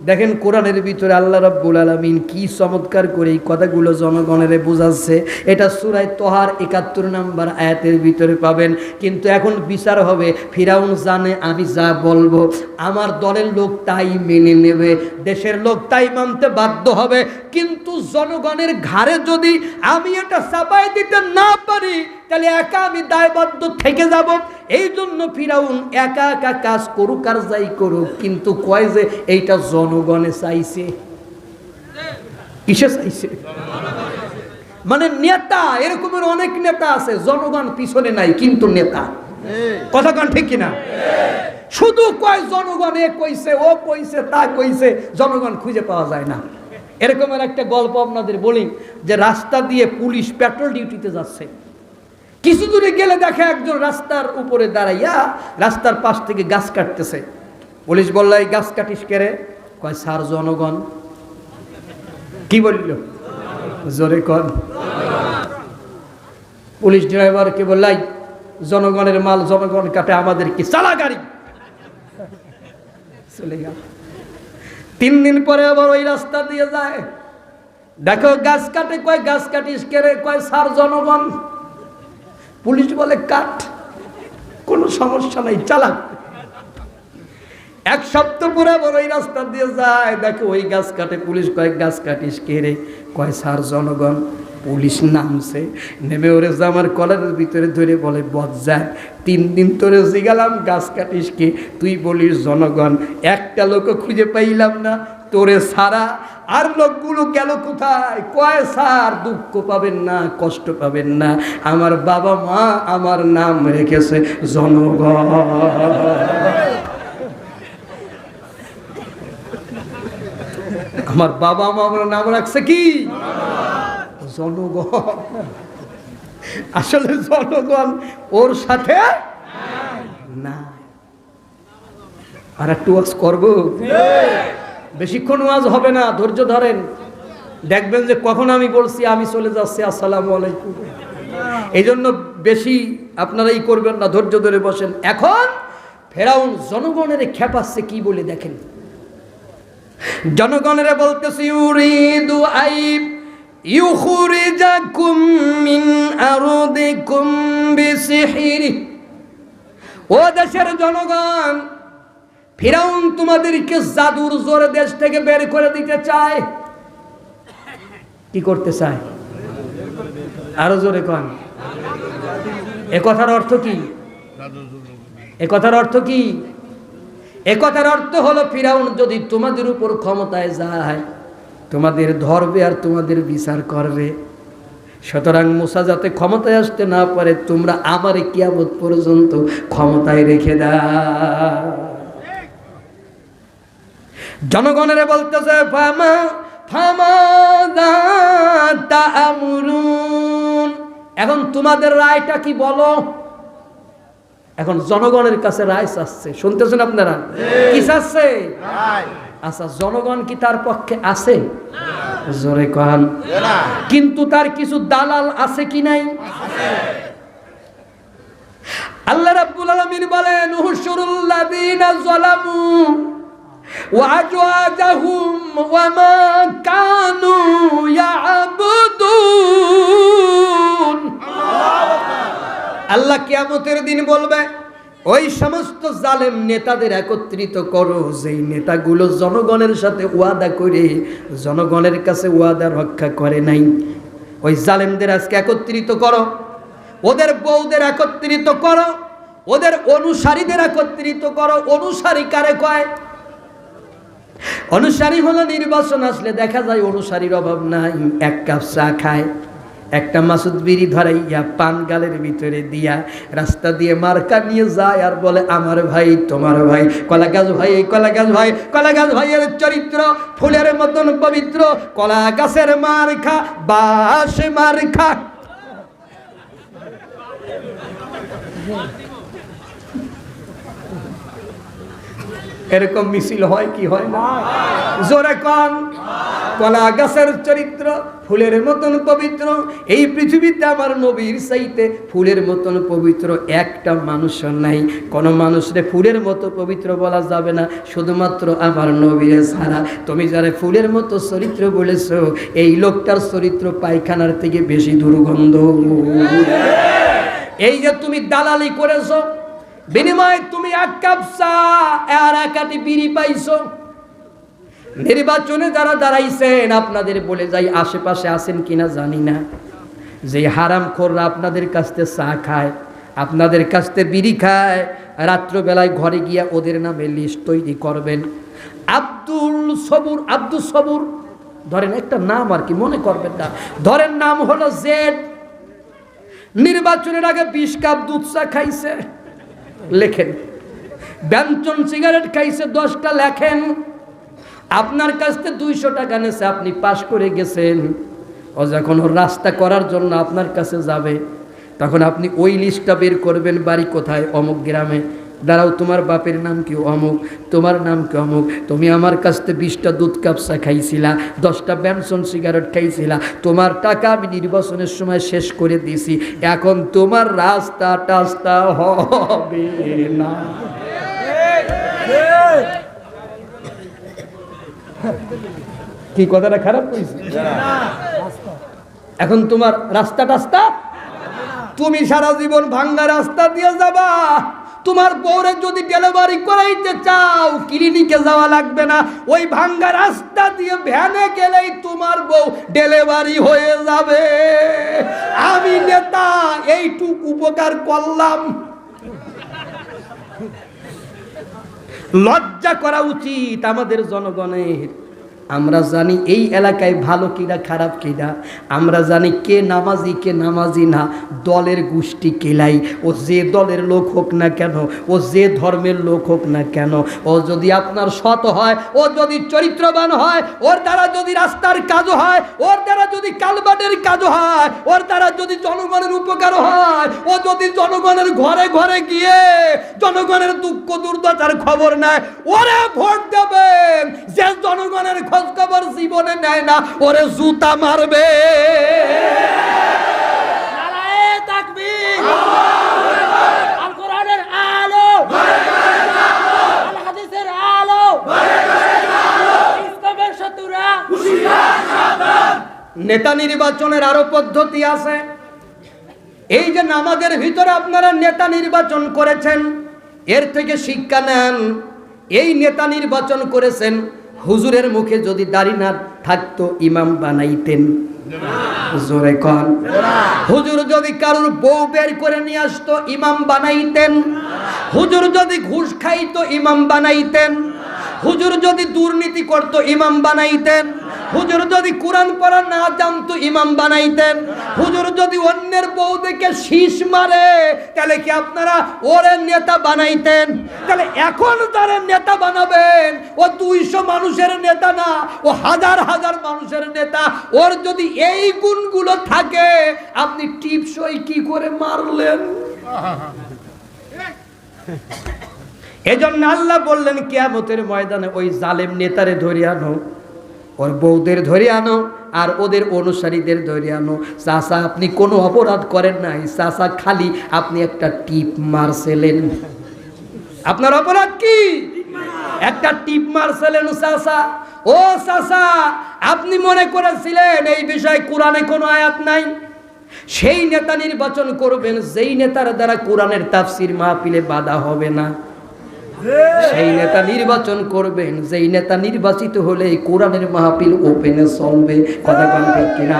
দেখেন কোরআনের ভিতরে আল্লাহ রাব্বুল আলামিন কি চমৎকার করে এই কথাগুলো জনগণের বোঝাচ্ছে। এটা সূরা তোহার ৭১ নম্বর আয়াতের ভিতরে পাবেন। কিন্তু এখন বিচার হবে। ফিরাউন জানে আমি যা বলবো আমার দলের লোক তাই মেনে নেবে, দেশের লোক তাই মানতে বাধ্য হবে। কিন্তু জনগণের ঘাড়ে যদি আমি এটা চাপাই দিতে না পারি, তাহলে একা আমি দায়বদ্ধ থেকে যাব। এই জন্য ফিরাউন একা একা কাজ করুক আর যাই করুক, কিন্তু কয় যে এইটা জনগণে চাইছে। কিসে চাইছে? মানে নেতা, এরকমের অনেক নেতা আছে, জনগণ পিছনে নাই কিন্তু নেতা। কথা কান ঠিক কিনা? শুধু কয় জনগণ এ কইছে, ও কইছে, তা কইছে, জনগণ খুঁজে পাওয়া যায় না। এরকমের একটা গল্প আপনাদের বলি, যে রাস্তা দিয়ে পুলিশ পেট্রোল ডিউটিতে যাচ্ছে। কিছু দূরে গেলে দেখে একজন রাস্তার উপরে দাঁড়াইয়া রাস্তার পাশ থেকে গাছ কাটতেছে। পুলিশ বলল, এই গাছ কাটিস কেরে? কয় স্যার জনগণ। কি বলল? জোরে কর। পুলিশ ড্রাইভারকে বলল, জনগণের মাল জনগণ কাটে, আমাদের কি চালা গাড়ি? চলে গেল। 3 দিন পরে আবার ওই রাস্তা দিয়ে যায়, দেখো গাছ কাটে। কয় গাছ কাটিস কেরে? কয় স্যার জনগণ। পুলিশ বলে কাট, কোনো সমস্যা নাই, চালা। 1 সপ্তাহ পরে আবার ওই রাস্তা দিয়ে যায়, দেখো ওই গাছ কাটে। পুলিশ কয় গাছ কাটিস কেরে? কয় স্যার জনগণ। পুলিশ নামছে, নেমে ওরে জামার কলারের ভিতরে ধরে বলে, বজ্জা 3 দিন তোরে জিগালাম গাছ কাটিস কে, তুই বলিস জনগণ। একটা লোকও খুঁজে পাইলাম না তোরে সারা। আর লোকগুলো গেল কোথায়? কয় স্যার দুঃখ পাবেন না, কষ্ট পাবেন না, আমার বাবা মা আমার নাম রেখেছে জনগণ। আমার বাবা মা আমার নাম রাখছে কি? জনগণ। আসলে জনগণ ওর সাথে না। আর একটু ওয়াজ করবো, বেশিক্ষণ ওয়াজ হবে না, ধৈর্য ধরেন। দেখবেন যে কখন আমি বলছি আমি চলে যাচ্ছি, আসসালামু আলাইকুম। এই জন্য বেশি আপনারাই করবেন না, ধৈর্য ধরে বসেন। এখন ফেরাউন জনগণের খেপাচ্ছে কি বলে দেখেন। জনগণের বলতেছি, ইউরিদু আইব ইউখরিজাকুম মিন আরদিকুম বিসিহরি। ও দেশের জনগণ, ফিরাউন তোমাদেরকে জাদুর জোরে দেশ থেকে বের করে দিতে চায়। কি করতে চায়? আরো জোরে কোন। এ কথার অর্থ কি? এ কথার অর্থ কি? এ কথার অর্থ হলো ফিরাউন যদি তোমাদের উপর ক্ষমতায় যায়, তোমাদের ধরবে আর তোমাদের বিচার করবে। সুতরাং মুসা যাতে ক্ষমতায় আসতে না পারে, তোমরা আমার কিয়ামত পর্যন্ত ক্ষমতায় রেখে দাও। জনগণের বলতেছে, ফামা ফামা তা'মুরুন। এখন তোমাদের রায়টা কি বলো? এখন জনগণের কাছে রায় চাচ্ছে, শুনতেছেন আপনারা? কি চাচ্ছে? আচ্ছা, জনগণ কি তার পক্ষে আছে? জোরে কন। কিন্তু তার কিছু দালাল আছে কি নাই? আল্লাহ রাব্বুল আলামিন আলামিন বলেন উহশুরুল্লাযীনা যালামু ওয়া আজওয়াজাহুম ওয়া মা কানু ইয়াবুদুন। আল্লাহ কিয়ামতের দিন বলবে ওই সমস্ত জালেম নেতাদের একত্রিত করো যেই নেতাগুলো জনগণের সাথে ওয়াদা করে জনগণের কাছে ওয়াদা রক্ষা করে নাই। ওই জালেমদের আজকে একত্রিত করো, ওদের বউদের একত্রিত করো, ওদের অনুসারীদের একত্রিত করো। অনুসারী কারে কয়? অনুসারী হলো নির্বাচন আসলে দেখা যায় অনুসারীর অভাব নাই, এক কাপ চা খায়, একটা মাসুদ বিড়ি ধরাইয়া পান গালের ভিতরে দিয়া রাস্তা দিয়ে মার্কা নিয়ে যায় আর বলে আমার ভাই তোমার ভাই, কলা গাছ ভাই কলা গাছ ভাই। কলা গাছ ভাইয়ের চরিত্র ফুলের মতন পবিত্র, কলা গাছের মার্কা বাস মার্কা। এরকম মিছিল হয় কি হয় না? জোরে কোন? কলা গাছের চরিত্র ফুলের মতন পবিত্র। এই পৃথিবীতে আমার নবীর চাইতে ফুলের মতন পবিত্র একটা মানুষও নাই। কোনো মানুষরে ফুলের মতো পবিত্র বলা যাবে না, শুধুমাত্র আমার নবীর ছাড়া। তুমি যারা ফুলের মতো চরিত্র বলেছো, এই লোকটার চরিত্র পায়খানার থেকে বেশি দুর্গন্ধ। এই যে তুমি দালালি করেছো, বিনিময়ে তুমি এক কাপ চা আর এক আটি বিড়ি পাইছো। নির্বাচনে যারা দাঁড়াইছেন আপনাদের বলে যাই, আশেপাশে আছেন কিনা জানি না, যে হারামখোররা আপনাদের কাছ থেকে চা খায়, আপনাদের কাছ থেকে বিড়ি খায়, রাত্রবেলায় ঘরে গিয়া ওদের নামে লিস্ট তৈরি করবেন। আব্দুল সবুর ধরেন একটা নাম আর কি, মনে করবেন না, ধরেন নাম হলো জেড। নির্বাচনের আগে 20 কাপ দুধ চা খাইছে, লেখেন। ব্যঞ্জন সিগারেট খাইছে 10টা, লেখেন। আপনার কাছ থেকে 200 টাকা নেছে, আপনি পাশ করে গেছেন। ও যখন ওর রাস্তা করার জন্য আপনার কাছে যাবে, তখন আপনি ওই লিস্টটা বের করবেন। বাড়ি কোথায়? অমুক গ্রামে। দাঁড়াও, তোমার বাপের নাম কি? অমুক। তোমার নাম কি? অমুক। তুমি আমার কাছ থেকে 20টা দুধ কাপসা খাইছিলা, 10টা ব্যঞ্জন সিগারেট খাইছিলা, তোমার টাকা আমি নির্বাচনের সময় শেষ করে দিছি, এখন তোমার রাস্তা টাস্তা হবে না। কি কথাটা খারাপ করেছি? এখন তোমার রাস্তা টাস্তা, তুমি সারা জীবন ভাঙ্গা রাস্তা দিয়ে যাবা। তোমার বউরে যদি ডেলিভারি করাইতে চাও, ক্লিনিকে যাওয়া লাগবে না, ওই ভাঙ্গা রাস্তা দিয়ে ভ্যানে গেলেই তোমার বউ ডেলিভারি হয়ে যাবে। আমি নেতা এইটুক উপকার করলাম। লজ্জা করা উচিত আমাদের জনগণের। আমরা জানি এই এলাকায় ভালো কিনা খারাপ কিনা, আমরা জানি কে নামাজি কে নামাজি না, দলের গোষ্ঠী কেলাই। ও যে দলের লোক হোক না কেন, ও যে ধর্মের লোক হোক না কেন, ও যদি আপনার সৎ হয়, ও যদি চরিত্রবান হয়, ওর দ্বারা যদি রাস্তার কাজও হয়, ওর দ্বারা যদি কালবাটের কাজও হয়, ওর দ্বারা যদি জনগণের উপকার হয়, ও যদি জনগণের ঘরে ঘরে গিয়ে জনগণের দুঃখ দুর্দশার খবর নেয়, ওরে ভোট দেবেন। যে জনগণের খোঁজ খবর জীবনে নেয় না, ওরে জুতা মারবে। নারায়ে তাকবীর, আল কোরআনের আলো, আল হাদিসের আলো, ইসলামের শত্রুরা হুঁশিয়ার সাবধান। নেতা নির্বাচনের আরো পদ্ধতি আছে। এই যে নামাজের ভিতরে আপনারা নেতা নির্বাচন করেছেন, এর থেকে শিক্ষা নেন। এই নেতা নির্বাচন করেছেন, হুজুরের মুখে যদি দাড়ি না থাকতো ইমাম বানাইতেন? জোরে কন। হুজুর যদি কারোর বউ বের করে নিয়ে আসতো ইমাম বানাইতেন? হুজুর যদি ঘুষ খাইতো ইমাম বানাইতেন? হুজুর যদি দুর্নীতি করতো ইমাম বানাইতেন? হুজুর যদি কোরআন পড়া না জানতো ইমাম বানাইতেন? হুজুর যদি অন্যের বউ দেখে শীষ মারে, তাহলে কি আপনারা ওরে নেতা বানাইতেন? তাহলে এখন যারা নেতা বানাবেন, ও 200 মানুষের নেতা না, ও হাজার হাজার মানুষের নেতা। ওর যদি এই গুণগুলো থাকে, আপনি টিপসই কি করে মারলেন? এজন্য আল্লাহ বললেন কিয়ামতের ময়দানে ওই জালেম নেতারে ধরে আনো, ওর বউদের ধরে আনো, আর ওদের অনুসারীদের ধরে আনো। চাচা আপনি কোনো অপরাধ করেন নাই, চাচা খালি আপনি একটা টিপ মারছিলেন। আপনার অপরাধ কি? একটা টিপ মারছিলেন চাচা। ও চাচা, আপনি মনে করেছিলেন এই বিষয়ে কোরআনে কোনো আয়াত নাই। সেই নেতা নির্বাচন করবেন যেই নেতার দ্বারা কোরআনের তাফসির মাহফিলে বাধা হবে না। সেই নেতা নির্বাচন করবেন যেই নেতা নির্বাচিত হলে কোরআনের মাহফিল ওপেনে চলবে। কথা বলেন ঠিক কিনা?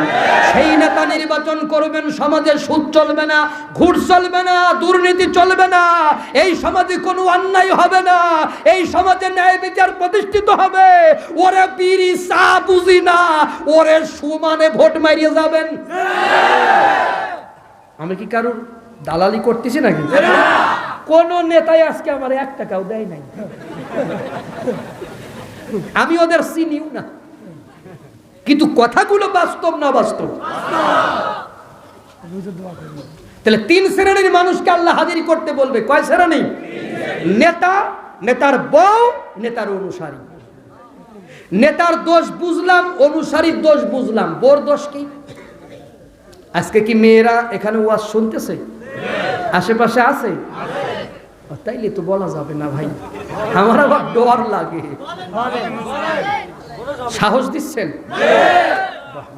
সেই নেতা নির্বাচন করবেন সমাজে সুদ চলবে না, ঘুষ চলবে না, দুর্নীতি চলবে না, এই সমাজে কোনো অন্যায় হবে না, এই সমাজে ন্যায় বিচার প্রতিষ্ঠিত হবে। ওরে বিড়ি চা বুঝি না, ওরে সমানে ভোট মারিয়ে যাবেন। আমি কি কারোর দালালি করতেছি নাকি? কোন নেতাই আজকে আমার 1 টাকাও দেয় নাই, আমি ওদের চিনিও না, কিন্তু কথাগুলো বাস্তব না বাস্তব? তাহলে 3 শ্রেণীর মানুষকে আল্লাহ হাজির করতে বলবে। কয় শ্রেণী? নেতা, নেতার বউ, নেতার অনুসারী। নেতার দোষ বুঝলাম, অনুসারীর দোষ বুঝলাম, বউর দোষ কি? আজকে কি মেয়েরা এখানে ওয়াজ শুনতেছে? আশেপাশে আছে? তাইলে তো বলা যাবে না ভাই, আমার আবার ডর লাগে। সাহস দিচ্ছেন?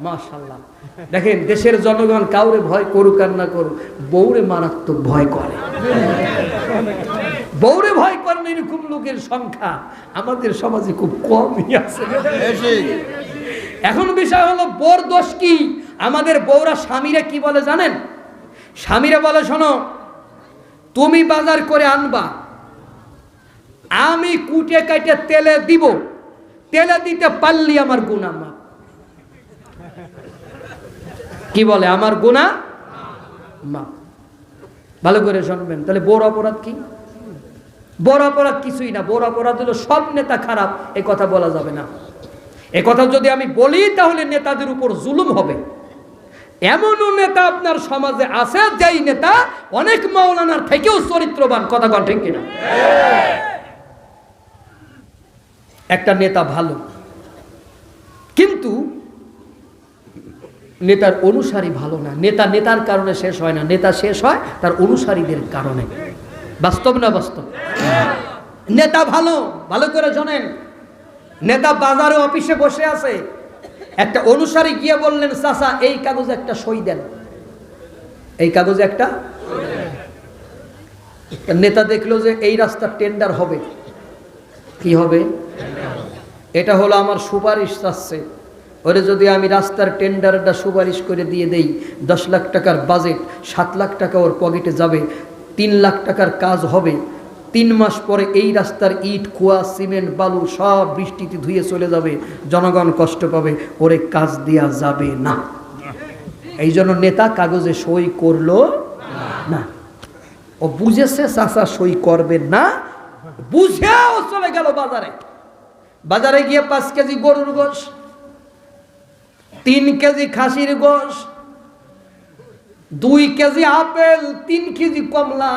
মাশাআল্লাহ। দেখেন, দেশের জনগণ কাউরে ভয় করুক আর না করুক, বউরে মারাত্মক ভয় করে। বউরে ভয় করেন এরকম লোকের সংখ্যা আমাদের সমাজে খুব কমই আছে। এখন বিষয় হলো বউর দোষ কি? আমাদের বউরা স্বামীরা কি বলে জানেন? স্বামীরা বলে, শোনো, তুমি বাজার করে আনবা, আমি কুটে কাটে তেলে দিব, তেলে দিতে পারলি আমার গুনাহ মাফ। কি বলে? আমার গুনাহ মাফ। ভালো করে শুনবেন। তাহলে বড় অপরাধ কি? বড় অপরাধ কিছুই না। বড় অপরাধ হলো সব নেতা খারাপ, এ কথা বলা যাবে না। এ কথা যদি আমি বলি তাহলে নেতাদের উপর জুলুম হবে। এমনও নেতা আপনার সমাজে আছে যেই নেতা অনেক মাওলানার থেকেও চরিত্রবান। কথা বল ঠিক কিনা? একটা নেতা ভালো, কিন্তু নেতার অনুসারী ভালো না। নেতা নেতার কারণে শেষ হয় না, নেতা শেষ হয় তার অনুসারীদের কারণে। বাস্তব না বাস্তব? নেতা ভালো, ভালো করে শোনেন। নেতা বাজারে অফিসে বসে আছে, একটা অনুসারী গিয়ে বললেন, চাচা এই কাগজে একটা সই দেন, এই কাগজে একটা। নেতা দেখলো যে এই রাস্তার টেন্ডার হবে। কি হবে? এটা হলো আমার সুপারিশ চাচ্ছে, ওরে যদি আমি রাস্তার টেন্ডারটা সুপারিশ করে দিয়ে দেই, 10 লাখ টাকার বাজেট, 7 লাখ টাকা ওর পকেটে যাবে, 3 লাখ টাকার কাজ হবে। 3 মাস পরে এই রাস্তার ইট, কুয়া, সিমেন্ট, বালু সব বৃষ্টিতে ধুয়ে চলে যাবে, জনগণ কষ্ট পাবে, ওরে কাজ দেয়া যাবে না। এই জন্য নেতা কাগজে সই করলো না। ও বুঝেছে চাচা সই করবে না, বুঝে ও চলে গেল বাজারে। বাজারে গিয়ে 5 কেজি গরুর গোশ, 3 কেজি খাসির গোশ, 2 কেজি আপেল, 3 কেজি কমলা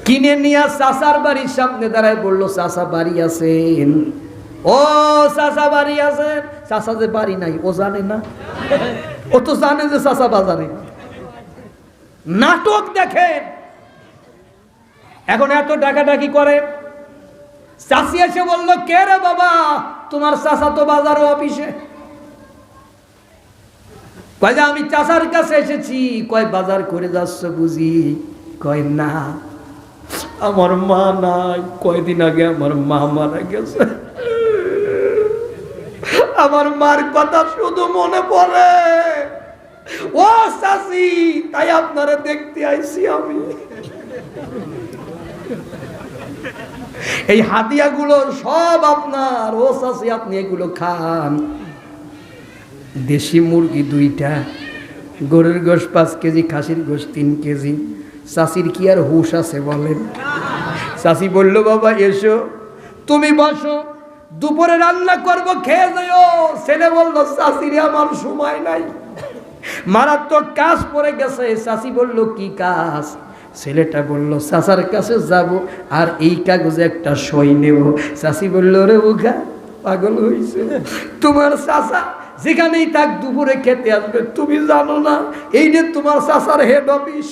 কিনে নিয়ে চাচার বাড়ির সামনে দাঁড়ায় বললো, চাচা বাড়ি আছেন? ও চাচা বাড়ি আছেন। চাচা যে বাড়ি নাই ও জানে না, ও তো জানে যে চাচা বাজারে। নাটক দেখেন। এখন এত ডাকাডাকি করে। চাচি এসে বললো, কে রে বাবা? তোমার চাচা তো বাজারে অফিসে। কয় যে আমি চাচার কাছে এসেছি। কয় বাজার করে যাচ্ছ বুঝি? কয় না, আমার মা নাই, কয়দিন আগে আমার মা মারা গেছে, আমার মার কথা শুধু মনে পড়ে। ও চাচি, তাই আপনারা দেখতে আইছি আমি। এই হাদিয়াগুলো সব আপনার। ও চাচি, আপনি এগুলো খান। দেশি মুরগি 2টা, গরুর গোশ 5 কেজি, খাসির গোশ 3 কেজি। চাচির কি আর হুশ আছে বলেন? চাচি বলল, বাবা এসো, তুমি বসো, দুপুরে রান্না করব, খেয়ে যাও। ছেলে বলল, চাচিরে আমার সময় নাই, মারাত্মক কাজ পড়ে গেছে। চাচি বলল, কি কাজ? ছেলেটা বলল, চাচার কাছে যাব আর এই কাগজে একটা সই নেব। চাচি বলল, রে উগা পাগল হইছে, তোমার চাচা যেখানেই থাক দুপুরে খেতে আসবে, তুমি জানো না এই যে তোমার চাচার হেড অফিস?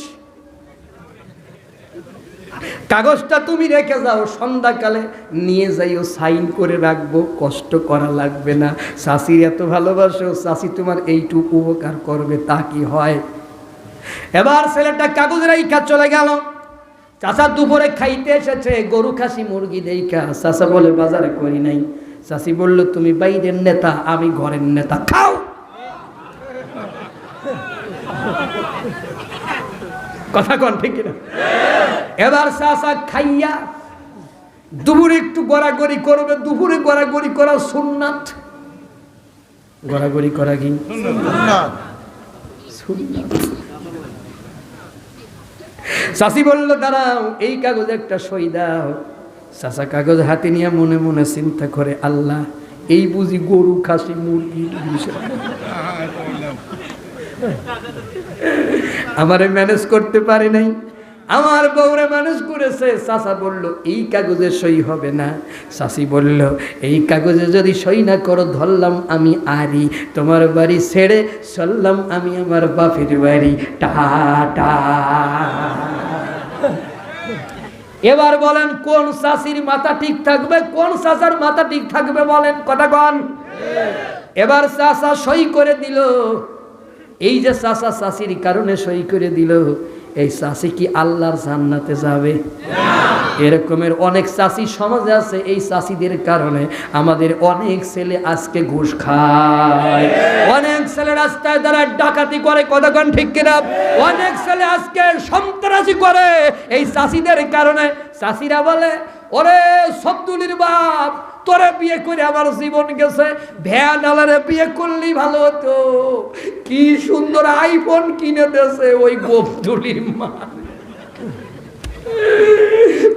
কাগজটা তুমি রেখে যাও, সন্ধ্যাকালে নিয়ে যাইও, সাইন করে রাখবো, কষ্ট করা লাগবে না। চাষির এত ভালোবাসো, চাষি তোমার এইটুকু উপকার করবে, তা কি হয়? এবার ছেলেটা কাগজ রাইখা চলে গেল। চাচা দুপুরে খাইতে এসেছে, গরু খাসি মুরগি দেখা। চাচা বলে বাজারে করি নাই। চাষি বলল তুমি বাইরের নেতা, আমি ঘরের নেতা, খাও। কথা কন ঠিক কিনা? এবার চাচা খাইয়া দুপুরে একটু গড়াগড়ি করবে। দুপুরে গড়াগড়ি করা সুন্নাত। গড়াগড়ি করা কি সুন্নাত? চাচি বলল দাঁড়াও, এই কাগজে একটা সই দাও। চাচা কাগজ হাতে নিয়ে মনে মনে চিন্তা করে, আল্লাহ, এই বুঝি গরু খাসি মুরগি আমারে ম্যানেজ করতে পারে নাই, আমার বউরে ম্যানেজ করেছে। চাচা বলল এই কাগজে সই হবে না। চাচি বলল এই কাগজে যদি সই না করো, ধরলাম আমি আরি, তোমার বাড়ি ছেড়ে চললাম আমি আমার বাপের বাড়ি, টাটা। এবার বলেন কোন চাচির মাথা ঠিক থাকবে, কোন চাচার মাথা ঠিক থাকবে? বলেন কথা কন। এবার চাচা সই করে দিল। এই যে চাচা চাচির কারণে সই করে দিল, এই চাচি কি আল্লাহর জান্নাতে যাবে? এরকমের অনেক চাচি সমাজে আছে। এই চাচিদের কারণে আমাদের অনেক ছেলে আজকে ঘুষ খায়, অনেক ছেলে রাস্তায় দাঁড়ায় ডাকাতি করে, কতক্ষণ ঠিক কিনা? অনেক ছেলে আজকে সন্ত্রাসী করে এই চাচিদের কারণে। চাচিরা বলে ওরে সবদুলির বাপ, তোরে বিয়ে করে আমার জীবন গেছে, ভ্যান আলারে বিয়ে করলেই ভালো হতো, কি সুন্দর আইফোন কিনে দিয়েছে ওই গোপদুলির মা,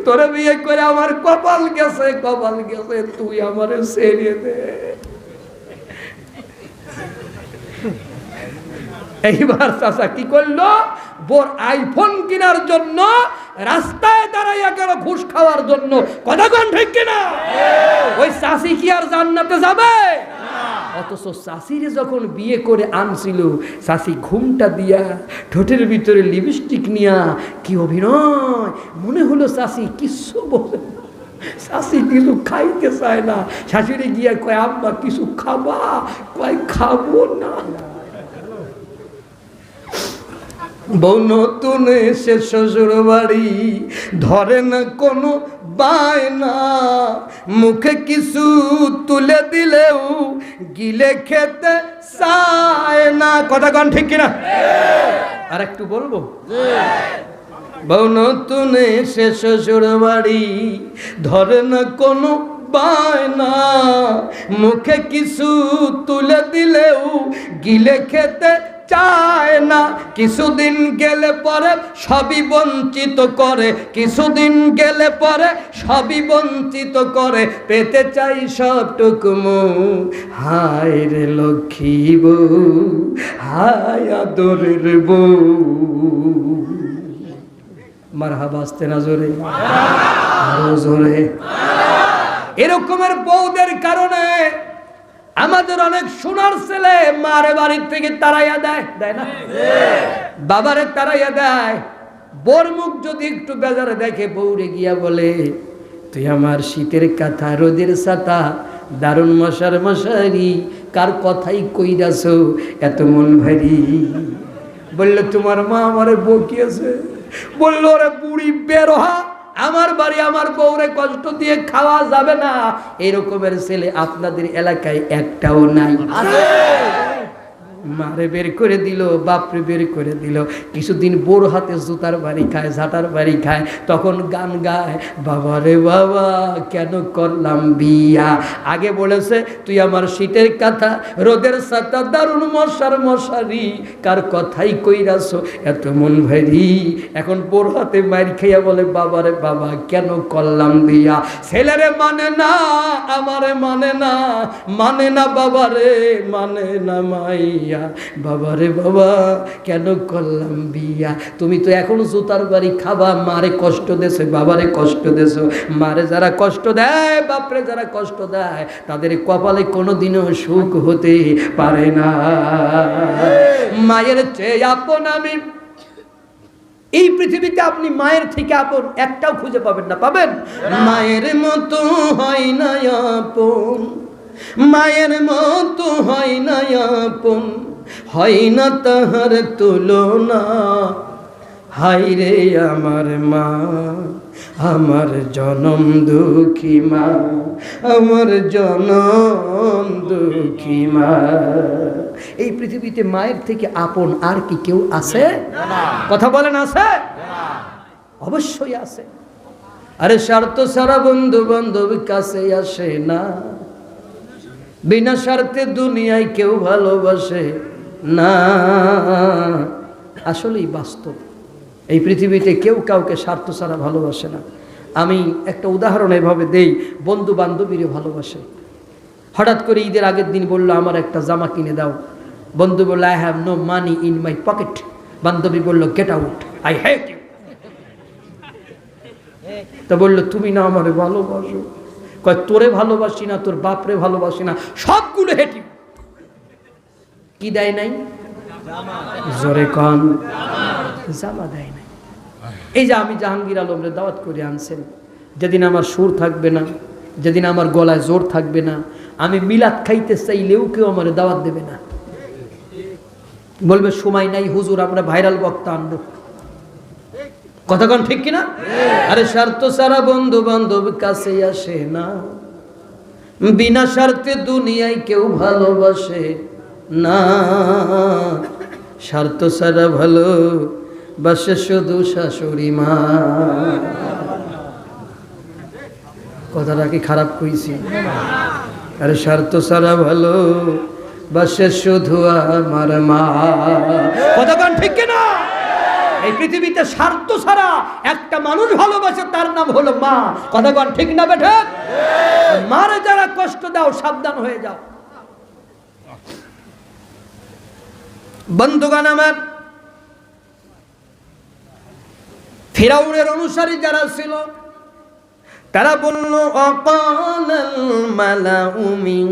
তোরে বিয়ে করে আমার কপাল গেছে, কপাল গেছে, তুই আমারে ছেড়ে দে। এইবার চাচা কি করলো? বোর আইফোন কেনার জন্য রাস্তায় দাঁড়াইয়া গেল ঘুষ খাওয়ার জন্য, কতক্ষণ ঠিক কিনা? ওই চাচি কি আর জান্নাতে যাবে? অথচ চাচিরে যখন বিয়ে করে আনছিল, চাচি ঘুমটা দিয়া ঠোঁটের ভিতরে লিপস্টিক নিয়া, কি অভিনয়! মনে হলো চাচি কিছু বলে, শাশি কিছু খাইতে চায় না। শাশুড়ি গিয়া কয় আম্মা কিছু খাবা? কয় খাবো না। বউ নতুন এসে শ্বশুর বাড়ি, ধরে না কোনো বায়না, মুখে কিছু তুলে দিলেও গিলে খেতে চায় না, কথা কন ঠিক কিনা? আর একটু বলবো, বউ নতুন এসে শ্বশুর বাড়ি, ধরে না কোনো বায়না, মুখে কিছু তুলে দিলেও গিলে খেতে চায় না। কিছুদিন গেলে পরে সবই বঞ্চিত করে, কিছুদিন গেলে পরে সবই বঞ্চিত করে, পেতে চাই সবটুকু মৌ। হায় রে লক্ষ্মী বউ, হায় আদরের বউ। মারহাবা, আসতে না জোরে, আরো জোরে। এরকমের বউদের কারণে আমাদের অনেক সোনার ছেলে মারে বাড়ির থেকে তাড়াইয়া দেয়, দেয় না? বাবারে তাড়াইয়া দেয়। বোর মুখ যদি একটু বেজারে দেখে, বউরে গিয়া বলে তুই আমার শীতের কাঁথা, রোদের ছাতা, দারুণ মশার মশারি, কার কথাই কইরাছ এত মন ভারী? বলল তোমার মা আমারে বকিয়েছে। বলল ওরে বুড়ি বেরোহা, আমার বাড়ি আমার বউরে কষ্ট দিয়ে খাওয়া যাবে না। এরকমের ছেলে আপনাদের এলাকায় একটাও নাই। মারে বের করে দিল, বাপরে বের করে দিল। কিছুদিন বোর হাতে জুতার বাড়ি খায়, ঝাঁটার বাড়ি খায়, তখন গান গায়, বাবা রে বাবা কেন করলাম বিয়া। আগে বলেছে তুই আমার শীতের কাঁথা, রোদের ছাতা, দারুণ মশার মশারি, কার কথাই কইরাছ এত মন ভারী। এখন বোর হাতে মার খাইয়া বলে বাবা রে বাবা কেন করলাম বিয়া। ছেলেরে মানে না, আমারে মানে না, মানে না বাবারে, মানে না মাইয়া, বাবারে বাবা কেন করলাম বিয়া। তুমি তো এখন জুতার বাড়ি খাবা, মারে কষ্ট দেছে, বাবারে কষ্ট দেছ। মারে যারা কষ্ট দেয়, বাপরে যারা কষ্ট দেয়, তাদের কপালে কোনোদিনও সুখ হতে পারে না। মায়ের চেয়ে আপন আমি, এই পৃথিবীতে আপনি মায়ের থেকে আপন একটাও খুঁজে পাবেন না, পাবেন? মায়ের মতো হয় না আপন, মায়ের মতো হয় না আপন, হয় না তাহার তুলনা। হায় রে আমার মা, আমার জনম দুঃখী মা, আমার জনম দুঃখী মা। এই পৃথিবীতে মায়ের থেকে আপন আর কি কেউ আছে? কথা বলেন, আছে? অবশ্যই আছে। আরে স্বার্থ ছাড়া বন্ধু বান্ধব কাছে আসে না, বিনা স্বার্থে দুনিয়ায় কেউ ভালোবাসে না। আসলেই বাস্তব, এই পৃথিবীতে কেউ কাউকে স্বার্থ ছাড়া ভালোবাসে না। আমি একটা উদাহরণ এভাবে দেই, বন্ধু বান্ধবীরে ভালোবাসে। হঠাৎ করে ঈদের আগের দিন বলল আমার একটা জামা কিনে দাও। বন্ধু বলল I have no money in my pocket. বান্ধবী বলল get out, I hate you. তা বলল তুমি না আমারে ভালোবাসো? কয় তোরে ভালোবাসি না, তোর বাপরে ভালোবাসি না, সবগুলো হেট ইউ। কি দেয় নাই? জোরে কন, জামা দেয় নাই। এই যে আমি জাহাঙ্গীর আলমরে দাওয়াত করে আনছেন, যেদিন আমার সুর থাকবে না, যেদিন আমার গলায় জোর থাকবে না, আমি মিলাদ খাইতে চাইলেও কেউ আমার দাওয়াত দেবে না। বলবে সময় নাই হুজুর, আমরা ভাইরাল বক্তা আনবো। কথা কোন ঠিক কিনা? আরে স্বার্থ ছাড়া বন্ধু বান্ধব কাছে আসে না, বিনা স্বার্থে দুনিয়ায় কেউ ভালোবাসে না। স্বার্থ ছাড়া ভালোবাসে শুধু শাশুড়ি মা। কথাটা কি খারাপ কইছি? আরে স্বার্থ ছাড়া ভালোবাসে শুধু আমার মা। কথা কোন ঠিক কিনা? এই পৃথিবীতে স্বার্থ ছাড়া একটা মানুষ ভালোবাসে, তার নাম হলো মা। কথা কোন ঠিক না বেঠা? মারে যারা কষ্ট দাও সাবধান হয়ে যাও। বন্ধুগণ আমার, ফিরাউনের অনুসারী যারা ছিল তারা বলল অকালাল মালাউ মিন